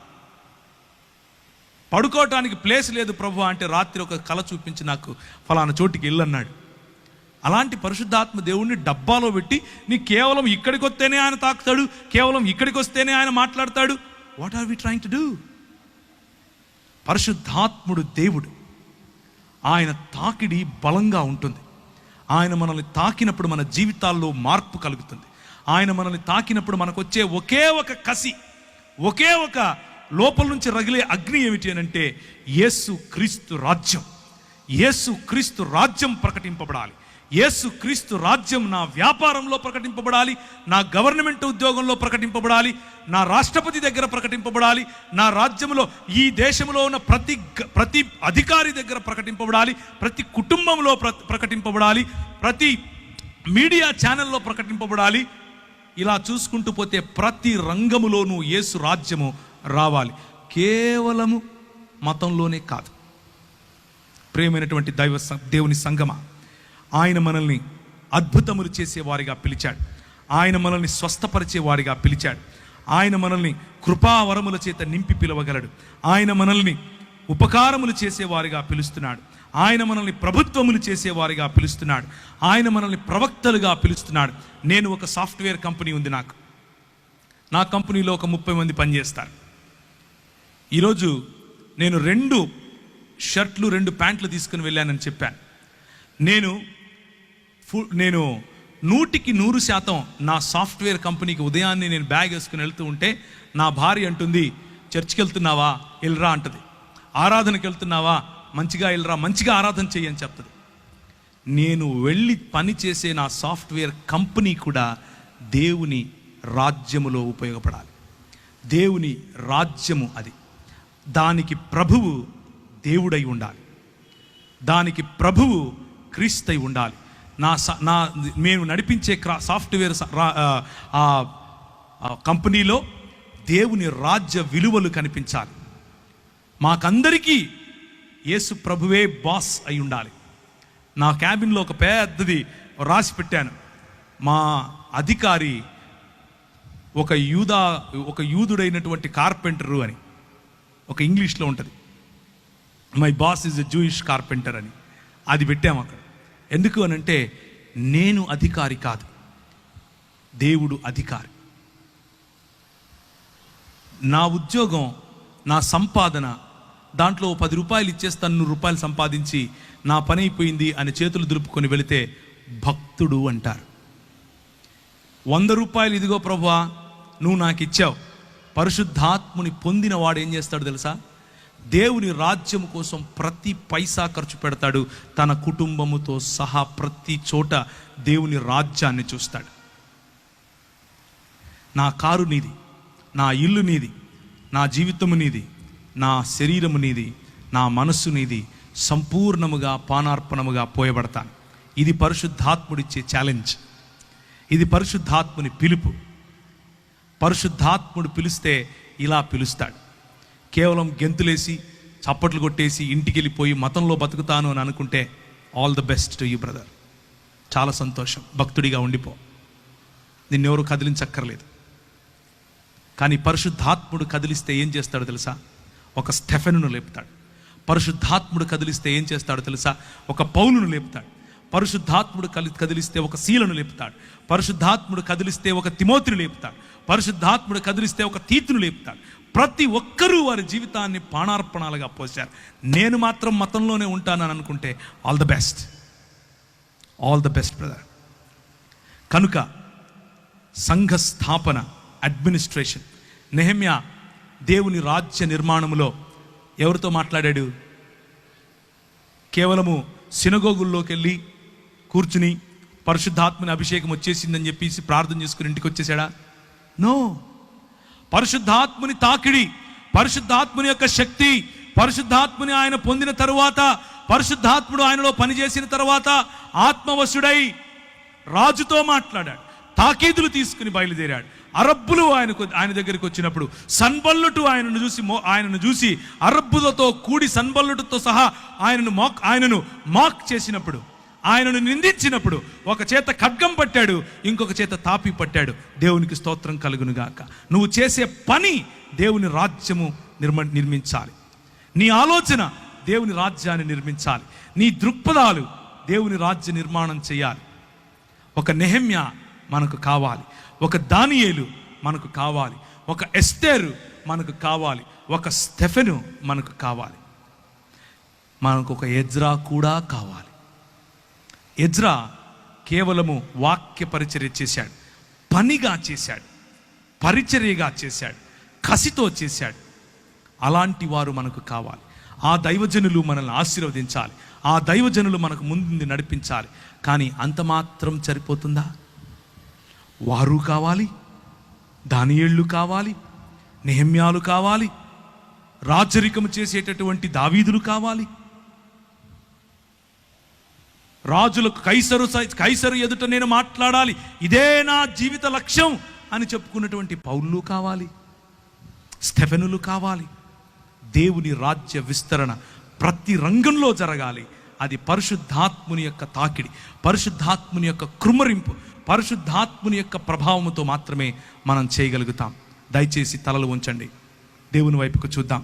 పడుకోవటానికి ప్లేస్ లేదు ప్రభు అంటే రాత్రి ఒక కల చూపించి నాకు ఫలానా చోటుకి వెళ్ళన్నాడు. అలాంటి పరిశుద్ధాత్మ దేవుణ్ణి డబ్బాలో పెట్టి నీ కేవలం ఇక్కడికి వస్తేనే ఆయన తాకుతాడు, కేవలం ఇక్కడికి వస్తేనే ఆయన మాట్లాడతాడు. What are we trying to do? పరిశుద్ధాత్ముడు దేవుడు, ఆయన తాకిడి బలంగా ఉంటుంది. ఆయన మనల్ని తాకినప్పుడు మన జీవితాల్లో మార్పు కలుగుతుంది. ఆయన మనల్ని తాకినప్పుడు మనకు వచ్చే ఒకే ఒక కసి, ఒకే ఒక లోపల నుంచి రగిలే అగ్ని ఏమిటి అని అంటే యేసు క్రీస్తు రాజ్యం. యేసు క్రీస్తు రాజ్యం ప్రకటింపబడాలి. యేసు క్రీస్తు రాజ్యం నా వ్యాపారంలో ప్రకటింపబడాలి, నా గవర్నమెంట్ ఉద్యోగంలో ప్రకటింపబడాలి, నా రాష్ట్రపతి దగ్గర ప్రకటింపబడాలి, నా రాజ్యంలో ఈ దేశంలో ఉన్న ప్రతి అధికారి దగ్గర ప్రకటింపబడాలి, ప్రతి కుటుంబంలో ప్రకటింపబడాలి, ప్రతి మీడియా ఛానల్లో ప్రకటింపబడాలి. ఇలా చూసుకుంటూ పోతే ప్రతి రంగములోనూ యేసు రాజ్యము రావాలి. కేవలము మతంలోనే కాదు. ప్రియమైనటువంటి దేవుని సంగమా, ఆయన మనల్ని అద్భుతములు చేసేవారిగా పిలిచాడు, ఆయన మనల్ని స్వస్థపరిచేవారిగా పిలిచాడు, ఆయన మనల్ని కృపావరముల చేత నింపి పిలవగలడు, ఆయన మనల్ని ఉపకారములు చేసేవారిగా పిలుస్తున్నాడు, ఆయన మనల్ని ప్రభుత్వములు చేసేవారిగా పిలుస్తున్నాడు, ఆయన మనల్ని ప్రవక్తలుగా పిలుస్తున్నాడు. నేను ఒక సాఫ్ట్వేర్ కంపెనీ ఉంది, నా కంపెనీలో ఒక 30 మంది పనిచేస్తారు. ఈరోజు నేను 2 షర్ట్లు 2 ప్యాంట్లు తీసుకుని వెళ్ళానని చెప్పాను. నేను 100% నా సాఫ్ట్వేర్ కంపెనీకి ఉదయాన్నే నేను బ్యాగ్ వేసుకుని వెళ్తూ ఉంటే నా భార్య అంటుంది, చర్చికి వెళ్తున్నావా, వెళ్ళరా అంటది. ఆరాధనకి వెళ్తున్నావా, మంచిగా వెళ్ళరా, మంచిగా ఆరాధన చెయ్యి అని చెప్తుంది. నేను వెళ్ళి పనిచేసే నా సాఫ్ట్వేర్ కంపెనీ కూడా దేవుని రాజ్యములో ఉపయోగపడాలి. దేవుని రాజ్యము అది, దానికి ప్రభువు దేవుడై ఉండాలి, దానికి ప్రభువు క్రీస్తై ఉండాలి. మేము నడిపించే సాఫ్ట్వేర్ కంపెనీలో దేవుని రాజ్య విలువలు కనిపించాలి. మాకందరికీ యేసు ప్రభువే బాస్ అయి ఉండాలి. నా క్యాబిన్లో ఒక పెద్దది రాసి పెట్టాను, మా అధికారి ఒక యూదుడైనటువంటి కార్పెంటరు అని. ఒక ఇంగ్లీష్లో ఉంటుంది, my boss is a Jewish carpenter అని. అది పెట్టాము అక్కడ. ఎందుకు అని అంటే నేను అధికారి కాదు, దేవుడు అధికారి. నా ఉద్యోగం, నా సంపాదన, దాంట్లో 10 రూపాయలు ఇచ్చేస్తాను, 100 రూపాయలు సంపాదించి నా పని అయిపోయింది అని చేతులు దులుపుకొని వెళితే భక్తుడు అంటారు. 100 రూపాయలు ఇదిగో ప్రభువా నువ్వు నాకు ఇచ్చావు. పరిశుద్ధాత్ముని పొందిన వాడు ఏం చేస్తాడు తెలుసా? దేవుని రాజ్యం కోసం ప్రతి పైసా ఖర్చు పెడతాడు. తన కుటుంబముతో సహా ప్రతి చోట దేవుని రాజ్యాన్ని చూస్తాడు. నా కారు నీది, నా ఇల్లు నీది, నా జీవితము నీది, నా శరీరము నీది, నా మనస్సు నీది, సంపూర్ణముగా పానార్పణముగా పోయబడతాను. ఇది పరిశుద్ధాత్ముడిచ్చే ఛాలెంజ్. ఇది పరిశుద్ధాత్ముని పిలుపు. పరిశుద్ధాత్ముడు పిలిస్తే ఇలా పిలుస్తాడు. కేవలం గెంతులేసి చప్పట్లు కొట్టేసి ఇంటికి వెళ్ళిపోయి మతంలో బతుకుతాను అని అనుకుంటే all the best to you brother, చాలా సంతోషం, భక్తుడిగా ఉండిపో, నిన్నెవరు కదిలించక్కర్లేదు. కానీ పరిశుద్ధాత్ముడు కదిలిస్తే ఏం చేస్తాడో తెలుసా? ఒక స్టెఫెనును లేపుతాడు. పరిశుద్ధాత్ముడు కదిలిస్తే ఏం చేస్తాడో తెలుసా? ఒక పౌలును లేపుతాడు. పరిశుద్ధాత్ముడు కదిలిస్తే ఒక శీలను లేపుతాడు. పరిశుద్ధాత్ముడు కదిలిస్తే ఒక తిమోతిని లేపుతాడు. పరిశుద్ధాత్ముడు కదిలిస్తే ఒక తీతును లేపుతాడు. ప్రతి ఒక్కరూ వారి జీవితాన్ని పానార్పణాలుగా పోశారు. నేను మాత్రం మతంలోనే ఉంటానని అనుకుంటే all the best, all the best brother. కనుక సంఘ స్థాపన, అడ్మినిస్ట్రేషన్, నెహెమ్యా దేవుని రాజ్య నిర్మాణములో ఎవరితో మాట్లాడాడు? కేవలము సినగోగుల్లోకి వెళ్ళి కూర్చుని పరిశుద్ధాత్మని అభిషేకం వచ్చేసిందని చెప్పేసి ప్రార్థన చేసుకుని ఇంటికి వచ్చేసాడా? నో. పరిశుద్ధాత్ముని తాకిడి, పరిశుద్ధాత్ముని యొక్క శక్తి, పరిశుద్ధాత్ముని ఆయన పొందిన తరువాత, పరిశుద్ధాత్ముడు ఆయనలో పనిచేసిన తర్వాత ఆత్మవశుడై రాజుతో మాట్లాడాడు. తాకీదులు తీసుకుని బయలుదేరాడు. అరబ్బులు ఆయన దగ్గరికి వచ్చినప్పుడు సన్బల్లుటు ఆయనను చూసి అరబ్బులతో కూడి సన్బల్లుటుతో సహా ఆయనను మాక్ చేసినప్పుడు, ఆయనను నిందించినప్పుడు ఒక చేత ఖడ్గం పట్టాడు, ఇంకొక చేత తాపి పట్టాడు. దేవునికి స్తోత్రం కలుగునుగాక. నువ్వు చేసే పని దేవుని రాజ్యము నిర్మించాలి. నీ ఆలోచన దేవుని రాజ్యాన్ని నిర్మించాలి. నీ దృక్పథాలు దేవుని రాజ్య నిర్మాణం చేయాలి. ఒక నెహెమ్యా మనకు కావాలి, ఒక దానియేలు మనకు కావాలి, ఒక ఎస్తేరు మనకు కావాలి, ఒక స్టెఫెను మనకు కావాలి, మనకు ఒక ఎజ్రా కూడా కావాలి. ఎజ్రా కేవలము వాక్య పరిచర్య చేశాడు, పనిగా చేశాడు, పరిచర్యగా చేశాడు, కసితో చేశాడు. అలాంటి వారు మనకు కావాలి. ఆ దైవజనులు మనల్ని ఆశీర్వదించాలి, ఆ దైవజనులు మనకు ముందు నడిపించాలి. కానీ అంత మాత్రం సరిపోతుందా? వారు కావాలి, దానియేళ్ళు కావాలి, నెహెమ్యాలు కావాలి, రాజరికము చేసేటటువంటి దావీదులు కావాలి, రాజులకు కైసరు ఎదుట నేను మాట్లాడాలి, ఇదే నా జీవిత లక్ష్యం అని చెప్పుకున్నటువంటి పౌలు కావాలి, స్టెఫెనులు కావాలి. దేవుని రాజ్య విస్తరణ ప్రతి రంగంలో జరగాలి. అది పరిశుద్ధాత్ముని యొక్క తాకిడి, పరిశుద్ధాత్ముని యొక్క కృమ్మరింపు, పరిశుద్ధాత్ముని యొక్క ప్రభావముతో మాత్రమే మనం చేయగలుగుతాం. దయచేసి తలలు ఉంచండి, దేవుని వైపుకు చూద్దాం.